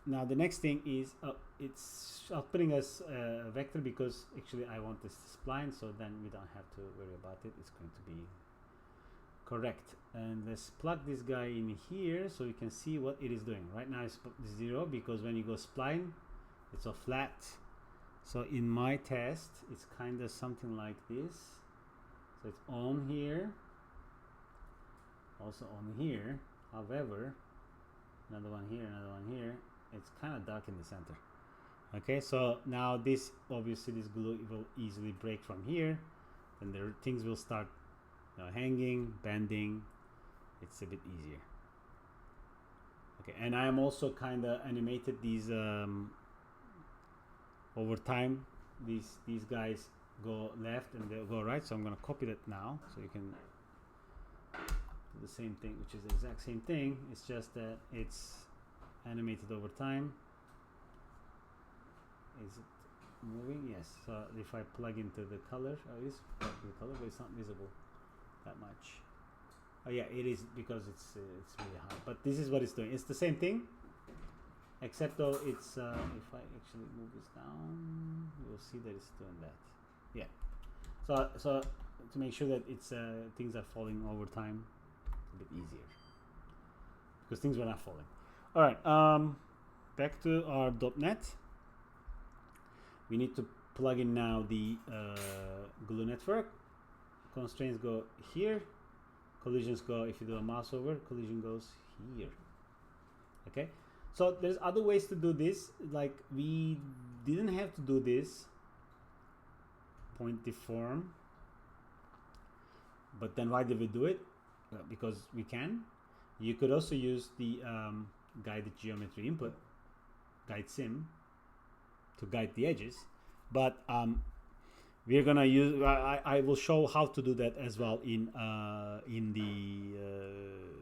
Now the next thing is it's outputting us a vector, because actually I want this spline, so then we don't have to worry about it. It's going to be correct. And let's plug this guy in here so you can see what it is doing. Right now it's 0, because when you go spline, it's a flat. So in my test, it's kind of something like this. So it's on here, also on here. However, another one here, another one here. It's kind of dark in the center. Okay, so now this, obviously this glue will easily break from here, and the things will start hanging, bending. It's a bit easier. Okay, and I am also kind of animated these over time. These guys go left and they go right, so I'm going to copy that now, so you can do the same thing, which is the exact same thing. It's just that it's animated over time. Is it moving? Yes. So if I plug into the color, it is plugged into the color, but it's not visible that much. Oh yeah, it is, because it's really hard. But this is what it's doing. It's the same thing, except though it's if I actually move this down, you'll see that it's doing that. Yeah. So to make sure that it's things are falling over time, a bit easier, because things were not falling. All right. Back to our .NET. We need to plug in now the glue network. Constraints go here. Collisions go, if you do a mouse over, collision goes here. Okay. So there's other ways to do this. Like, we didn't have to do this point deform, but then why did we do it? Because we can. You could also use the guided geometry input, guide sim, to guide the edges, but we're gonna use. I will show how to do that as well in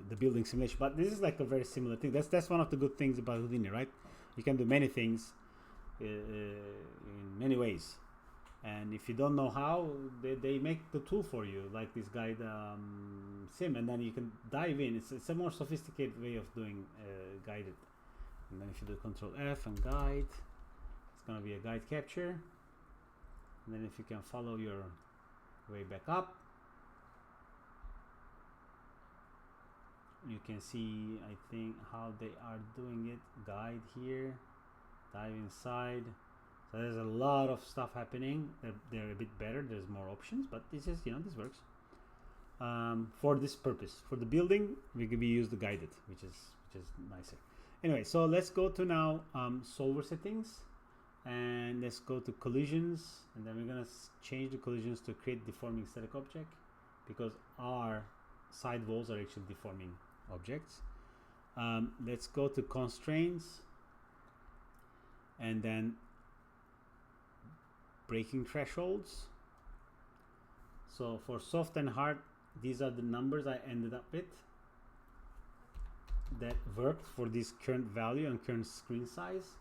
the building simulation. But this is like a very similar thing. That's one of the good things about Houdini, right? You can do many things in many ways, and if you don't know how, they make the tool for you, like this guide sim, and then you can dive in. It's a more sophisticated way of doing guided. And then if you do Control F and guide, it's gonna be a guide capture. And then if you can follow your way back up, you can see, I think, how they are doing it. Guide here, dive inside. So there's a lot of stuff happening. They're a bit better. There's more options, but this is, this works. For this purpose, for the building, we use the guided, which is nicer. Anyway, so let's go to now solver settings, and let's go to collisions, and then we're gonna change the collisions to create deforming static object, because our side walls are actually deforming objects. Let's go to constraints, and then breaking thresholds. So for soft and hard these are the numbers I ended up with that worked for this current value and current screen size.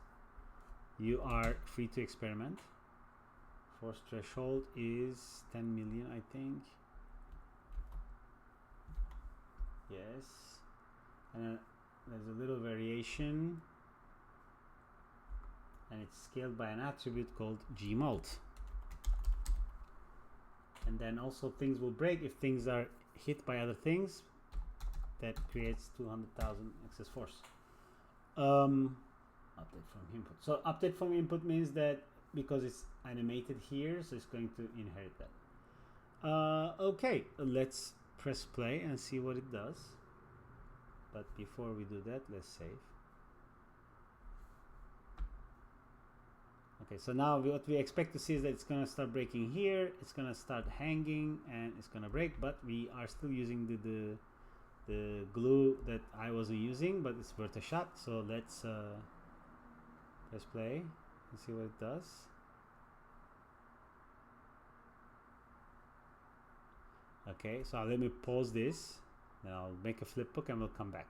You are free to experiment. Force threshold is 10 million, I think. Yes. And there's a little variation, and it's scaled by an attribute called gmult. And then also things will break if things are hit by other things. That creates 200,000 excess force. Update from input. So update from input means that because it's animated here, so it's going to inherit that. Okay, let's press play and see what it does. But before we do that, let's save. Okay, so now what we expect to see is that it's going to start breaking here, it's going to start hanging, and it's going to break, but we are still using the glue that I wasn't using, but it's worth a shot. So let's press play and see what it does. Okay, so let me pause this, then I'll make a flip book and we'll come back.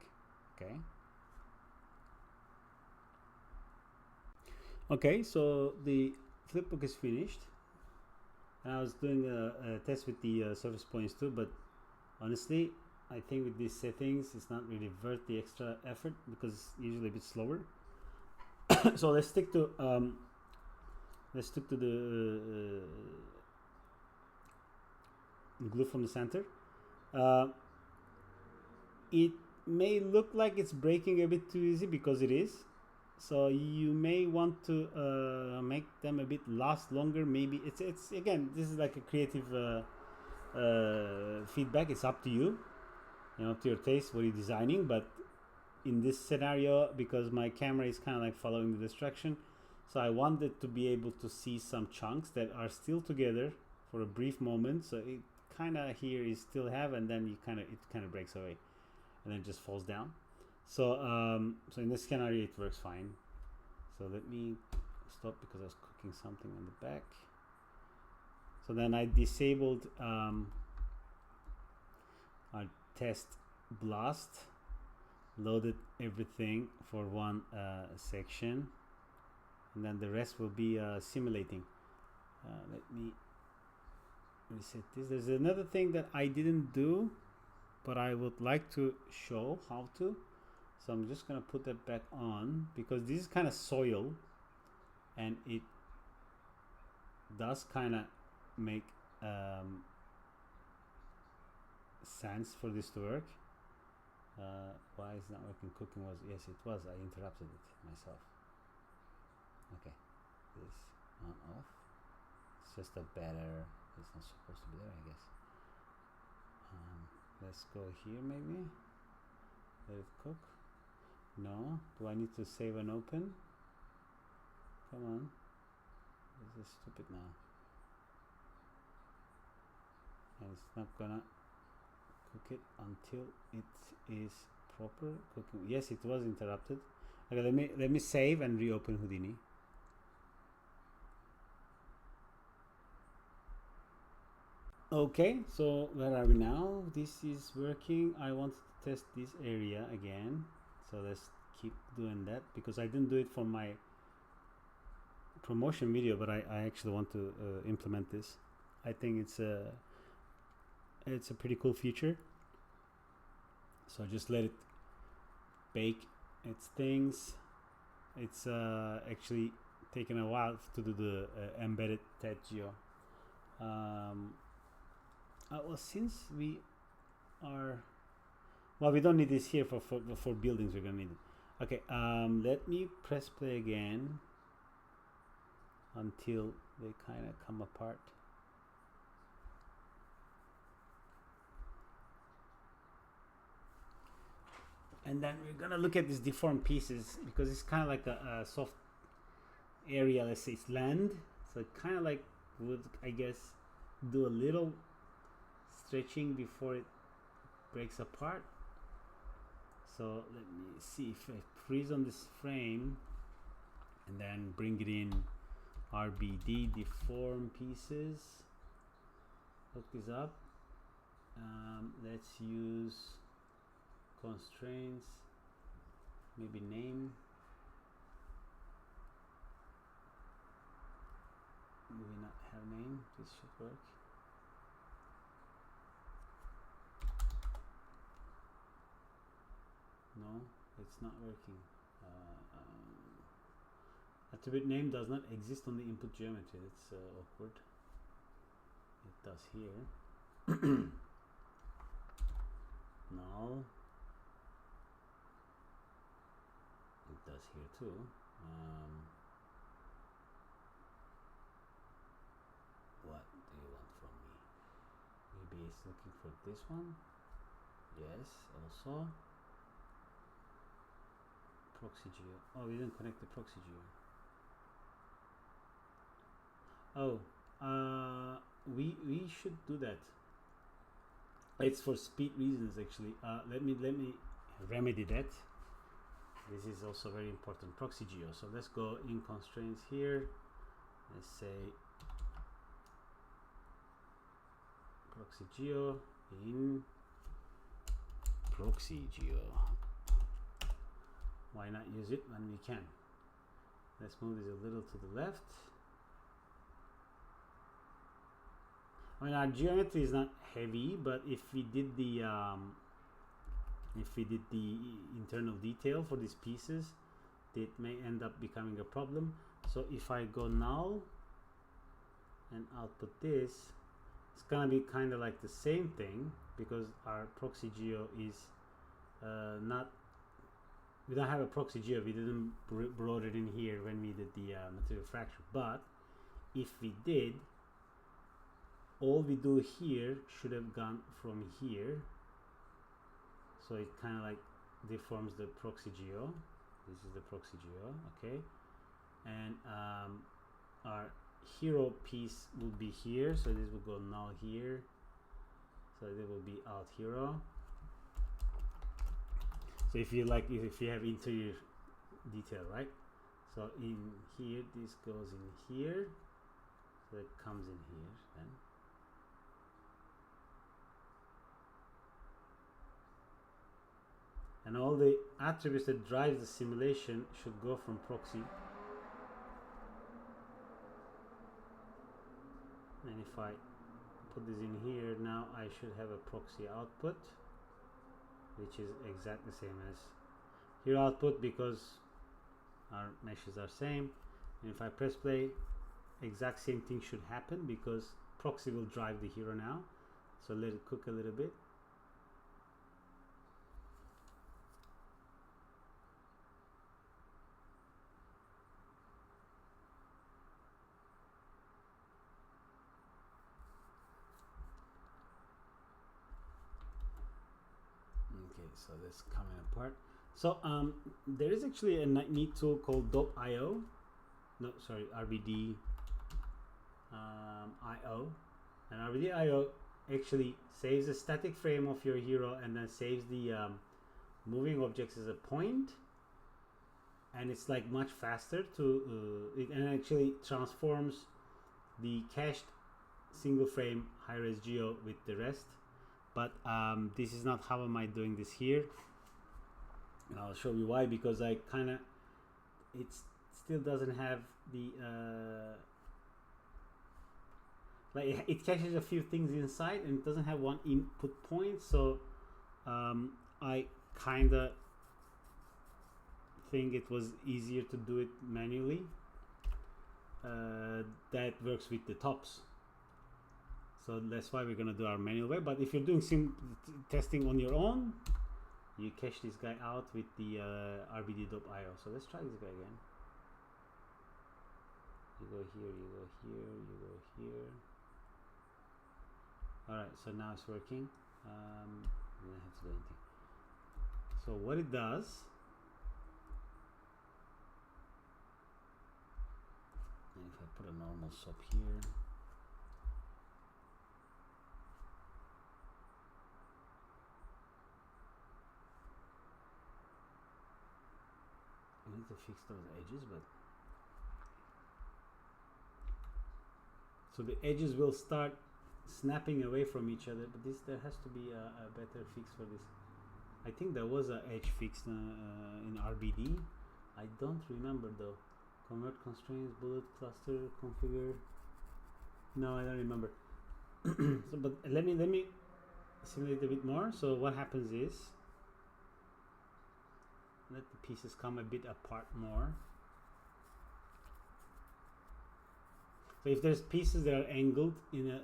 Okay, so the flip book is finished, and I was doing a test with the surface points too, but honestly I think with these settings it's not really worth the extra effort because it's usually a bit slower. So let's stick to the glue from the center. It may look like it's breaking a bit too easy because it is. So you may want to make them a bit last longer. Maybe it's again, this is like a creative feedback. It's up to you, to your taste, what you're designing. But in this scenario, because my camera is kind of like following the destruction, so I wanted to be able to see some chunks that are still together for a brief moment. So it kind of here is still have, and then it kind of breaks away, and then just falls down. So so in this scenario it works fine. So let me stop because I was cooking something on the back. So then I disabled our test blast, loaded everything for one section, and then the rest will be simulating. Let me reset this. There's another thing that I didn't do, but I would like to show how to. So I'm just gonna put that back on because this is kind of soil, and it does kind of make sense for this to work. Why is not working? Cooking was, yes it was, I interrupted it myself. Okay, this on off. It's just a better, it's not supposed to be there, I guess. Let's go here maybe. Let it cook. No, do I need to save and open? Come on, this is stupid now. And it's not gonna cook it until it is proper cooking. Yes, it was interrupted. Okay, let me save and reopen Houdini. Okay, so where are we now? This is working. I want to test this area again, so let's keep doing that because I didn't do it for my promotion video, but I actually want to implement this. I think it's a pretty cool feature. So just let it bake its things. It's actually taken a while to do the embedded TED geo. Well, since we are, well, we don't need this here for buildings. We're gonna need it. Okay, let me press play again until they kind of come apart. And then we're gonna look at these deformed pieces because it's kind of like a soft area. Let's say it's land, so it kind of like would, I guess, do a little stretching before it breaks apart. So let me see if I freeze on this frame and then bring it in RBD deform pieces, hook this up, let's use constraints, maybe name. Do we not have name? This should work. No, it's not working. Attribute name does not exist on the input geometry. That's awkward. It does here. No, it does here too. What do you want from me? Maybe it's looking for this one. Yes, also Procedural. Oh, we didn't connect the Procedural. Oh, we should do that. It's for speed reasons actually. Let me remedy that. This is also very important. Procedural. So let's go in constraints here. Let's say Procedural in Procedural. Why not use it when we can? Let's move this a little to the left. I mean, our geometry is not heavy, but if we did the internal detail for these pieces, it may end up becoming a problem. So if I go null and output this, it's gonna be kind of like the same thing, because our proxy geo is not, we don't have a proxy geo, we didn't brought it in here when we did the material fracture. But if we did, all we do here should have gone from here, so it kind of like deforms the proxy geo. This is the proxy geo, okay, and our hero piece will be here, so this will go null here, so there will be alt hero. So if you like, if you have interior detail, right, so in here this goes in here, so it comes in here then. And all the attributes that drives the simulation should go from proxy. And if I put this in here, now I should have a proxy output, which is exactly the same as hero output, because our meshes are same. And if I press play, exact same thing should happen, because proxy will drive the hero now. So let it cook a little bit. So that's coming apart. So there is actually a neat tool called .io. No, sorry, RBD IO. And RBD IO actually saves a static frame of your hero and then saves the moving objects as a point. And it's like much faster to and actually transforms the cached single frame high-res geo with the rest. But this is not how am I doing this here, and I'll show you why, because I kind of, it still doesn't have the like, it caches a few things inside and it doesn't have one input point. So I kind of think it was easier to do it manually. That works with the tops. So that's why we're going to do our manual way. But if you're doing testing on your own, you cache this guy out with the RBD.io. So let's try this guy again. You go here, you go here, you go here. Alright, so now it's working. I don't have to do anything. So what it does, and if I put a normal sub here, I need to fix those edges, but so the edges will start snapping away from each other, but there has to be a better fix for this. I think there was a edge fix in RBD. I don't remember though. Convert constraints, bullet cluster, configure. No, I don't remember. So, but let me simulate a bit more. So what happens is, let the pieces come a bit apart more. So if there's pieces that are angled in a,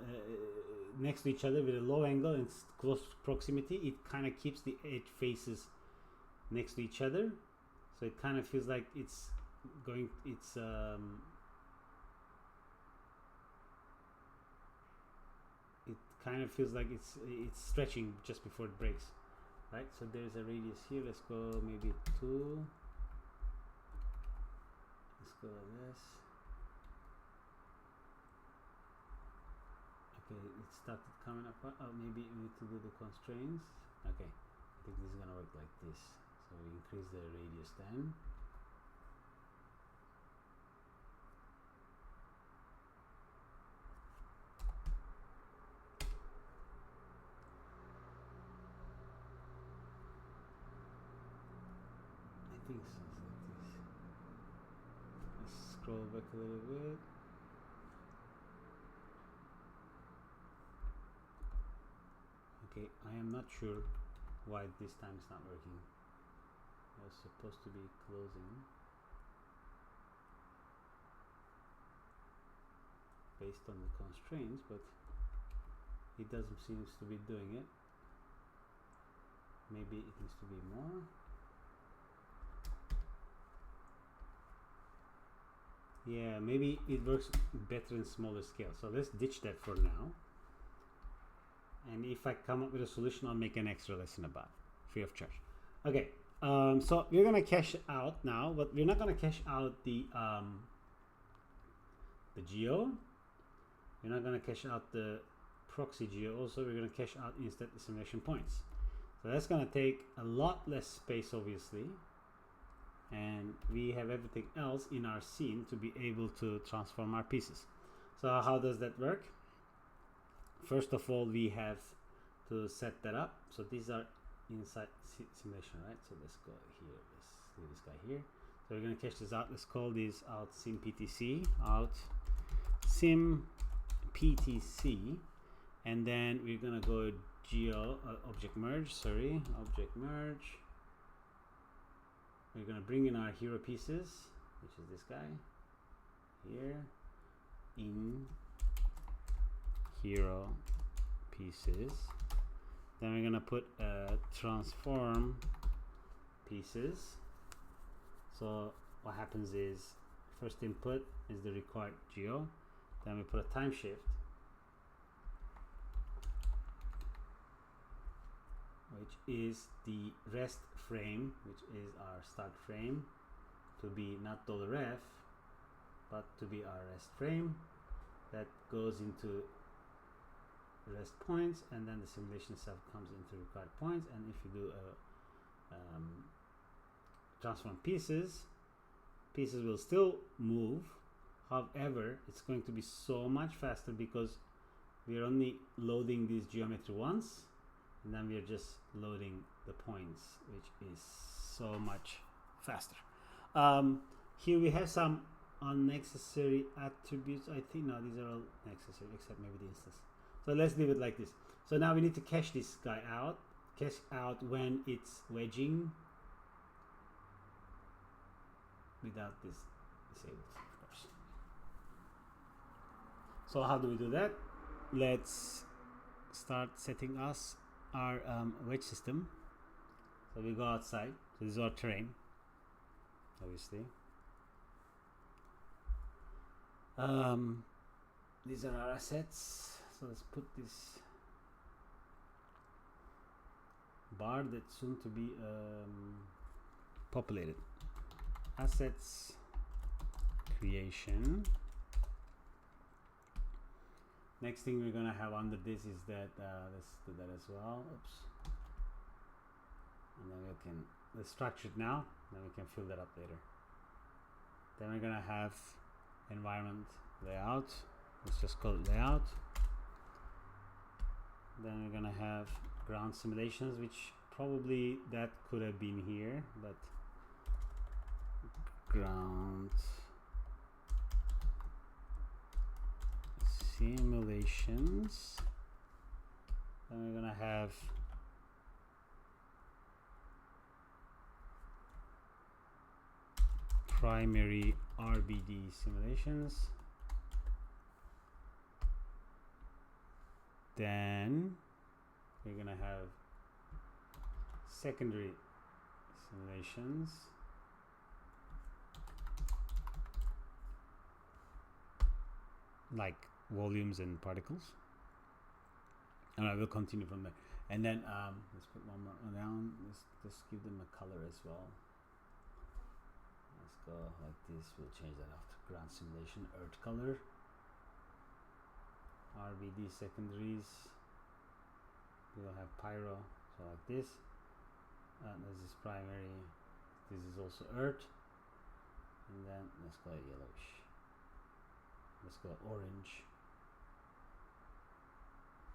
next to each other with a low angle and close proximity, it kind of keeps the edge faces next to each other. So it kind of feels like it's going, it kind of feels like it's stretching just before it breaks, right? So there's a radius here. Let's go maybe 2. Let's go like this. Okay, it started coming apart. Oh, maybe we need to do the constraints. Okay, I think this is gonna work like this. So we increase the radius then. I think so, it's like this. Let's scroll back a little bit. Okay, I am not sure why this time it's not working. It was supposed to be closing based on the constraints, but it doesn't seem to be doing it. Maybe it needs to be more. Yeah, maybe it works better in smaller scale. So let's ditch that for now. And if I come up with a solution, I'll make an extra lesson about it, free of charge. Okay, so we're gonna cache out now, but we're not gonna cache out the geo. We're not gonna cache out the proxy geo. Also, we're gonna cache out instead the simulation points. So that's gonna take a lot less space, obviously. And we have everything else in our scene to be able to transform our pieces. So how does that work? First of all, we have to set that up. So these are inside simulation, right? So let's go here. Let's leave this guy here. So we're going to cache this out. Let's call this out sim PTC, out sim PTC, and then we're going to go geo object merge. Sorry, object merge. We're going to bring in our hero pieces, which is this guy here, in hero pieces. Then we're going to put transform pieces. So what happens is, first input is the required geo. Then we put a time shift, which is the rest frame, which is our start frame, to be not $f, but to be our rest frame. That goes into rest points, and then the simulation itself comes into required points. And if you do a transform pieces will still move. However, it's going to be so much faster because we're only loading this geometry once, and then we are just loading the points, which is so much faster. Here we have some unnecessary attributes. I think no, these are all necessary except maybe the instance. So let's leave it like this. So now we need to cache this guy out. Cache out when it's wedging without this disabled, of course. So how do we do that? Let's start setting our wedge system. So we go outside. So this is our terrain, obviously. These are our assets. So let's put this bar that's soon to be populated. Assets creation. Next thing we're gonna have under this is that let's do that as well. Oops. And then we can, let's structure it now, then we can fill that up later. Then we're gonna have environment layout. Let's just call it layout. Then we're gonna have ground simulations, which probably that could have been here, but ground simulations. Then we're gonna have primary RBD simulations. Then we're gonna have secondary simulations. Like volumes and particles. And I will continue from there. And then let's put one more down. Let's give them a color as well. Let's go like this. We'll change that after ground simulation. Earth color. RBD secondaries. We'll have Pyro. So like this. This is primary. This is also Earth. And then let's go yellowish. Let's go orange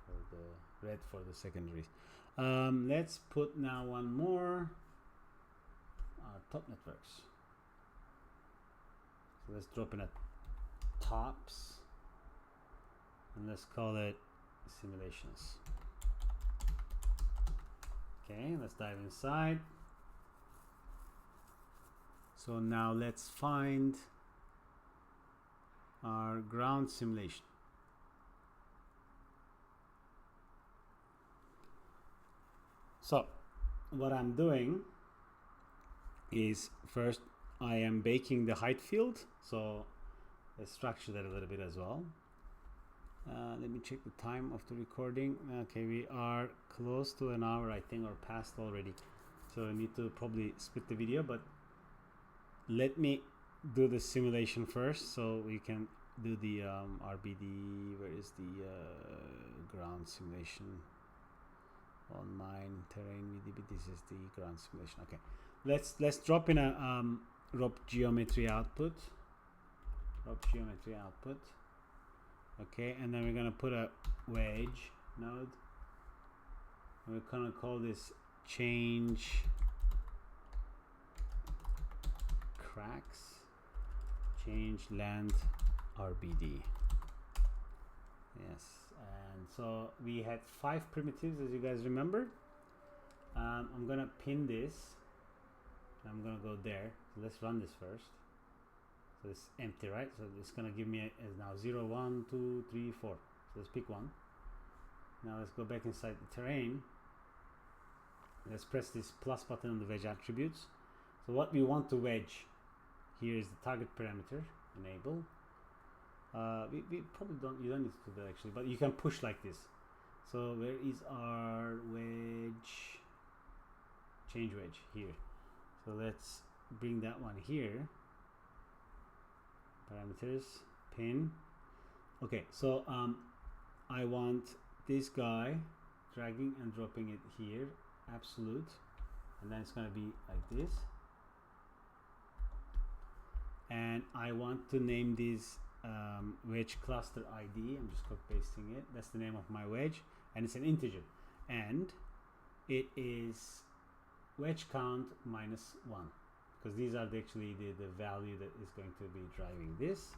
for the red for the secondaries. Let's put now one more top networks. So let's drop in a tops and let's call it simulations. Okay, let's dive inside. So now let's find our ground simulation. So what I'm doing is first I am baking the height field, so let's structure that a little bit as well. Let me check the time of the recording. Okay, we are close to an hour, I think, or past already, so I need to probably split the video, but let me do the simulation first so we can do the RBD. Where is the ground simulation? On mine terrain VDB. This is the ground simulation. Okay, let's drop in a ROP geometry output. Okay, and then we're gonna put a wedge node. And we're gonna call this change cracks. Change land RBD. Yes, and so we had 5 primitives, as you guys remember. I'm gonna pin this. I'm gonna go there. So let's run this first. So it's empty, right? So it's gonna give me as now 0, 1, 2, 3, 4. So let's pick one. Now let's go back inside the terrain. Let's press this plus button on the wedge attributes. So what we want to wedge here is the target parameter, enable. We probably don't, you don't need to do that actually, but you can push like this. So where is our wedge? Change wedge here. So let's bring that one here. Parameters, pin. Okay, so I want this guy dragging and dropping it here, absolute, and then it's gonna be like this. And I want to name this wedge cluster ID. I'm just copy pasting it. That's the name of my wedge, and it's an integer, and it is wedge count -1, because these are actually the value that is going to be driving this.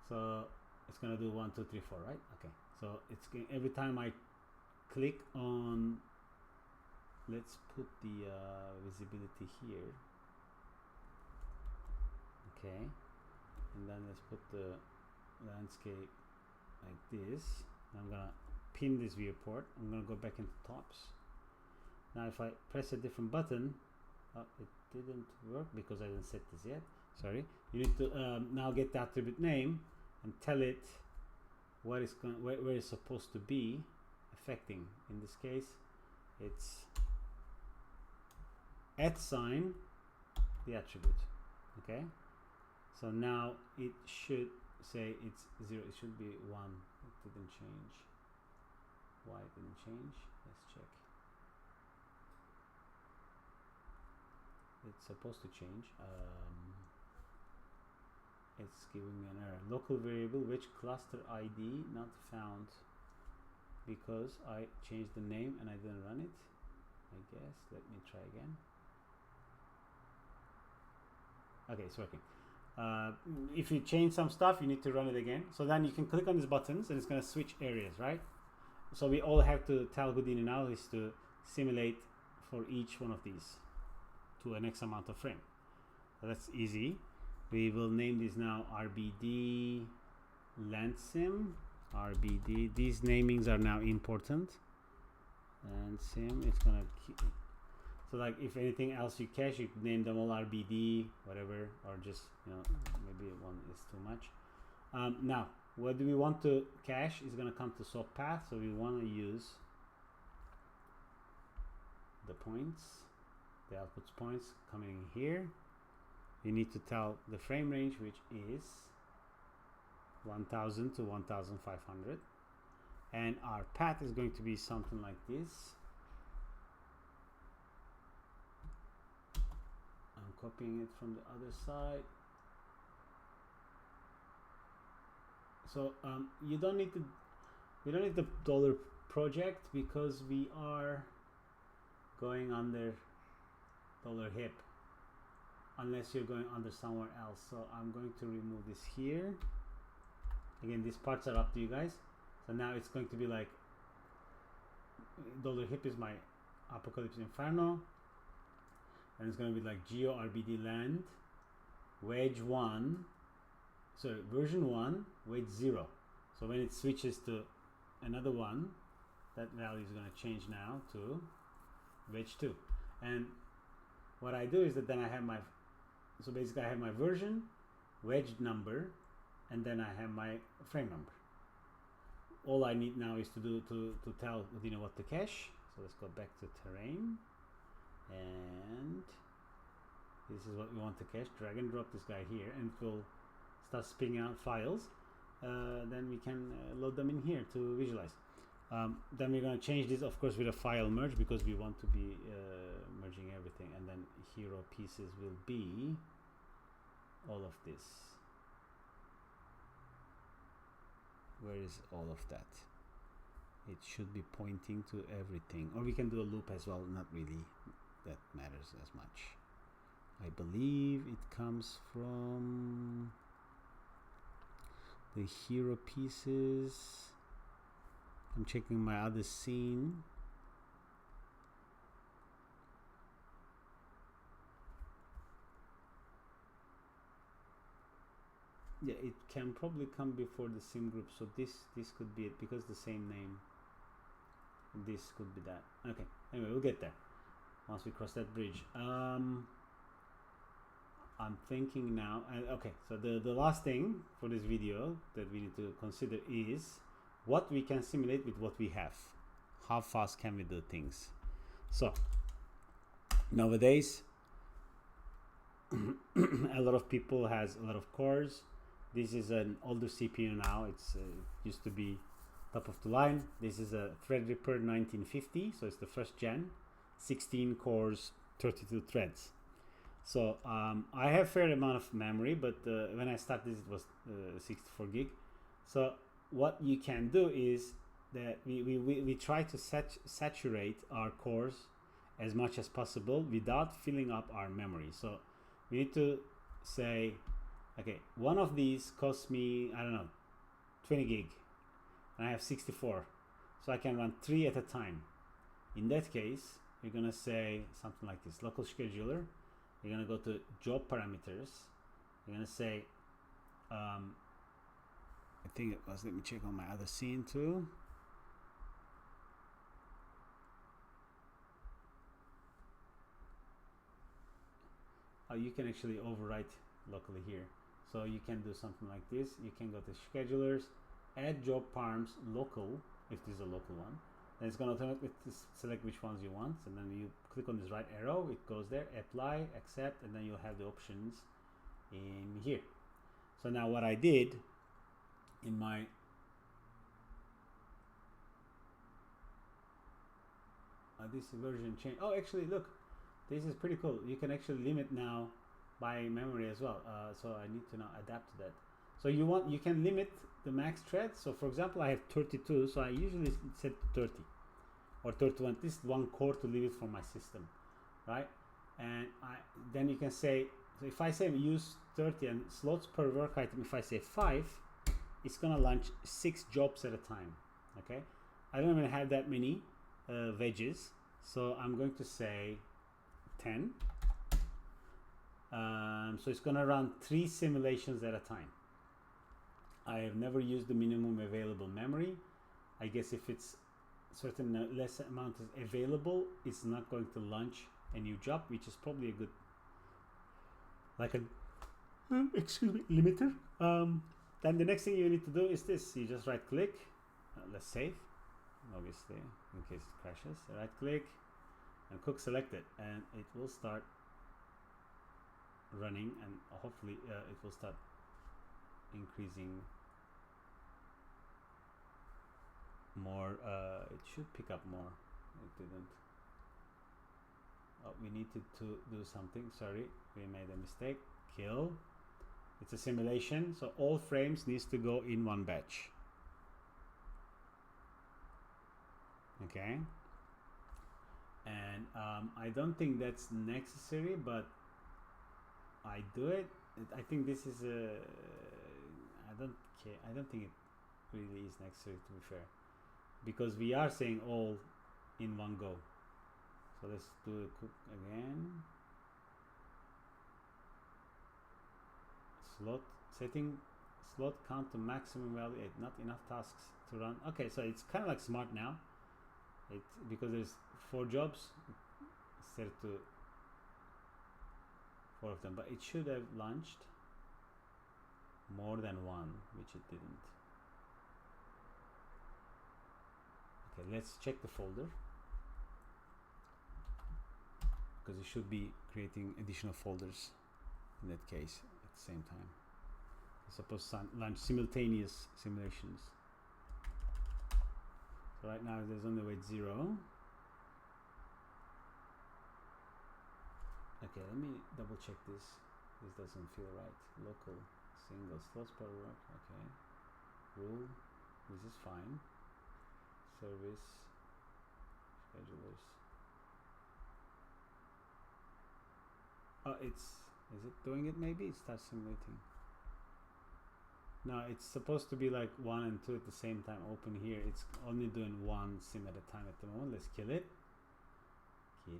So it's gonna do 1, 2, 3, 4, right? Okay, so it's going, every time I click on, let's put the visibility here. Okay, and then let's put the landscape like this. I'm gonna pin this viewport. I'm gonna go back into tops. Now if I press a different button, it didn't work because I didn't set this yet. Sorry. You need to now get the attribute name and tell it what is going, where it's supposed to be affecting. In this case, it's @ the attribute. Okay. So now it should say it's 0. It should be 1. It didn't change. Why it didn't change? Let's check. It's supposed to change. It's giving me an error. Local variable, which cluster ID not found. because I changed the name and I didn't run it, I guess. Let me try again. Okay, it's working. If you change some stuff, you need to run it again. So then you can click on these buttons and it's going to switch areas, right? So we all have to tell Houdini now is to simulate for each one of these to an X amount of frame. So that's easy. We will name this now RBD land sim. RBD. These namings are now important. And sim, it's gonna keep. So like if anything else you cache, you name them all RBD, whatever, or just, you know, maybe one is too much. Now, what do we want to cache is going to come to swap path. So we want to use the points, the outputs points coming in here. You need to tell the frame range, which is 1000 to 1500. And our path is going to be something like this. I'm copying it from the other side. So we don't need the dollar project because we are going under dollar hip, unless you're going under somewhere else. So I'm going to remove this here. Again, these parts are up to you guys. So now it's going to be like dollar hip is my Apocalypse Inferno, and it's going to be like Geo RBD land wedge 1. So version 1 wedge 0. So when it switches to another one, that value is going to change now to wedge 2. And what I do is that then I have my, so basically I have my version, wedge number, and then I have my frame number. All I need now is to do to tell Houdini what to cache. So let's go back to terrain, and this is what we want to cache. Drag and drop this guy here, and it will start spinning out files. Then we can load them in here to visualize. Then we're going to change this, of course, with a file merge, because we want to be merging everything. And then hero pieces will be all of this. Where is all of that? It should be pointing to everything. Or we can do a loop as well. Not really that matters as much. I believe it comes from the hero pieces. I'm checking my other scene. Yeah, it can probably come before the sim group. So this could be it, because the same name. This could be that. Okay. Anyway, we'll get there once we cross that bridge. I'm thinking now. Okay. So the last thing for this video that we need to consider is what we can simulate with what we have. How fast can we do things? So nowadays, a lot of people has a lot of cores. This is an older CPU now. It's used to be top of the line. This is a Threadripper 1950, so it's the first gen, 16 cores, 32 threads. So I have a fair amount of memory, but when I started it was 64 gig. So what you can do is that we try to saturate our cores as much as possible without filling up our memory. So we need to say, okay, one of these costs me, I don't know, 20 gig, and I have 64, so I can run 3 at a time. In that case, we're gonna say something like this: local scheduler. You're gonna go to job parameters. You're gonna say, I think it was, let me check on my other scene too. You can actually overwrite locally here. So you can do something like this. You can go to schedulers, add job params local, if this is a local one. Then it's going to select which ones you want, and then you click on this right arrow, it goes there, apply, accept, and then you'll have the options in here. So now what I did in my this version change. Oh, actually, look, this is pretty cool. You can actually limit now by memory as well. So I need to now adapt to that. So you can limit the max threads. So for example, I have 32, so I usually set 30 or 31, at least one core to leave it for my system, right? And then you can say, so if I say use 30 and slots per work item, if I say 5, it's gonna launch 6 jobs at a time. Okay, I don't even have that many wedges, so I'm going to say 10. So it's gonna run 3 simulations at a time. I have never used the minimum available memory. I guess if it's certain less amount is available, it's not going to launch a new job, which is probably a good, like a limiter. Then the next thing you need to do is this. You just right click, let's save, obviously in case it crashes. Right click and cook selected, and it will start running, and hopefully it will start increasing more. It should pick up more. It didn't. Oh, we needed to do something. Sorry, we made a mistake. Kill. It's a simulation, so all frames needs to go in one batch. Okay. And I don't think that's necessary, but I do it. I think this is a. I don't care. I don't think it really is necessary, to be fair, because we are saying all in one go. So let's do a cook again. Slot setting, slot count to maximum value. Not enough tasks to run. Okay, so it's kind of like smart now. It because there's 4 jobs instead to 4 of them, but it should have launched more than one, which it didn't. Okay, let's check the folder, because it should be creating additional folders in that case at the same time. It's supposed to launch simultaneous simulations. So right now there's only weight 0. Okay, let me double check this. This doesn't feel right. Local single slots per work. Okay. Rule. This is fine. Service. Schedulers. Oh, is it doing it maybe? It starts simulating. No, it's supposed to be like 1 and 2 at the same time. Open here. It's only doing 1 sim at a time at the moment. Let's kill it. Kill.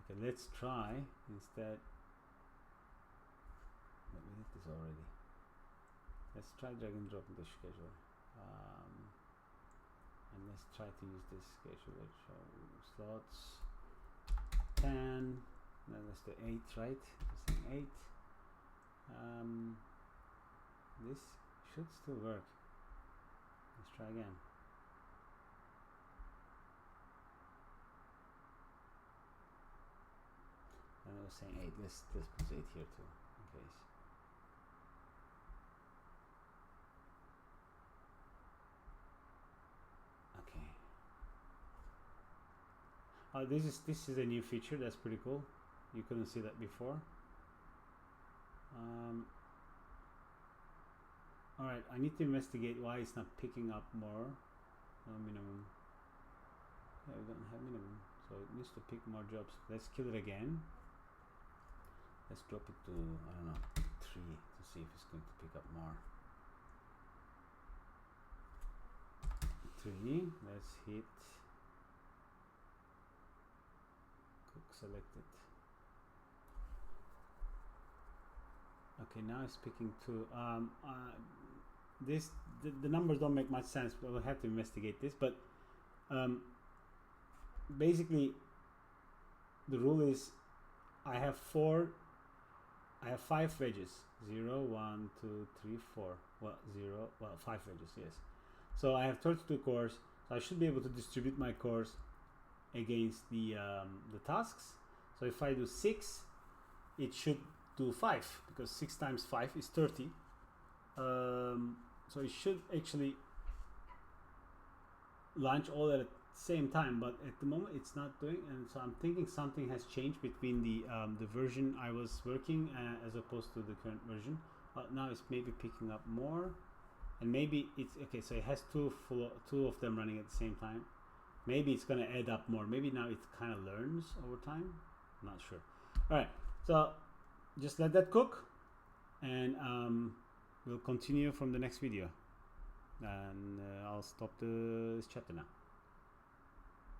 Okay, let's try instead. Let me hit this already. Let's try drag and drop the scheduler. And let's try to use this scheduler. So slots 10. Then let's do 8, right? I'm saying 8. This should still work. Let's try again. And I was saying 8. Let's put 8 here too, in case. Okay. This is a new feature. That's pretty cool. You couldn't see that before. All right. I need to investigate why it's not picking up more. No minimum. Yeah, we don't have minimum, so it needs to pick more jobs. Let's kill it again. Let's drop it to, I don't know, 3 to see if it's going to pick up more. 3. Let's hit cook selected. Okay, now it's picking 2. The numbers don't make much sense, but we'll have to investigate this. But basically, the rule is I have 5 wedges. 0, 1, 2, 3, 4. Well, 5 wedges, yes. So I have 32 cores. So I should be able to distribute my cores against the tasks. So if I do 6, it should do 5, because 6 times 5 is 30. So it should actually launch all at the same time, but at the moment it's not doing. And so I'm thinking something has changed between the version I was working as opposed to the current version. now it's maybe picking up more, and maybe it's okay. So it has two of them running at the same time. Maybe it's gonna add up more. Maybe now it kind of learns over time. I'm not sure. All right, so just let that cook, and we'll continue from the next video. And I'll stop this chapter now.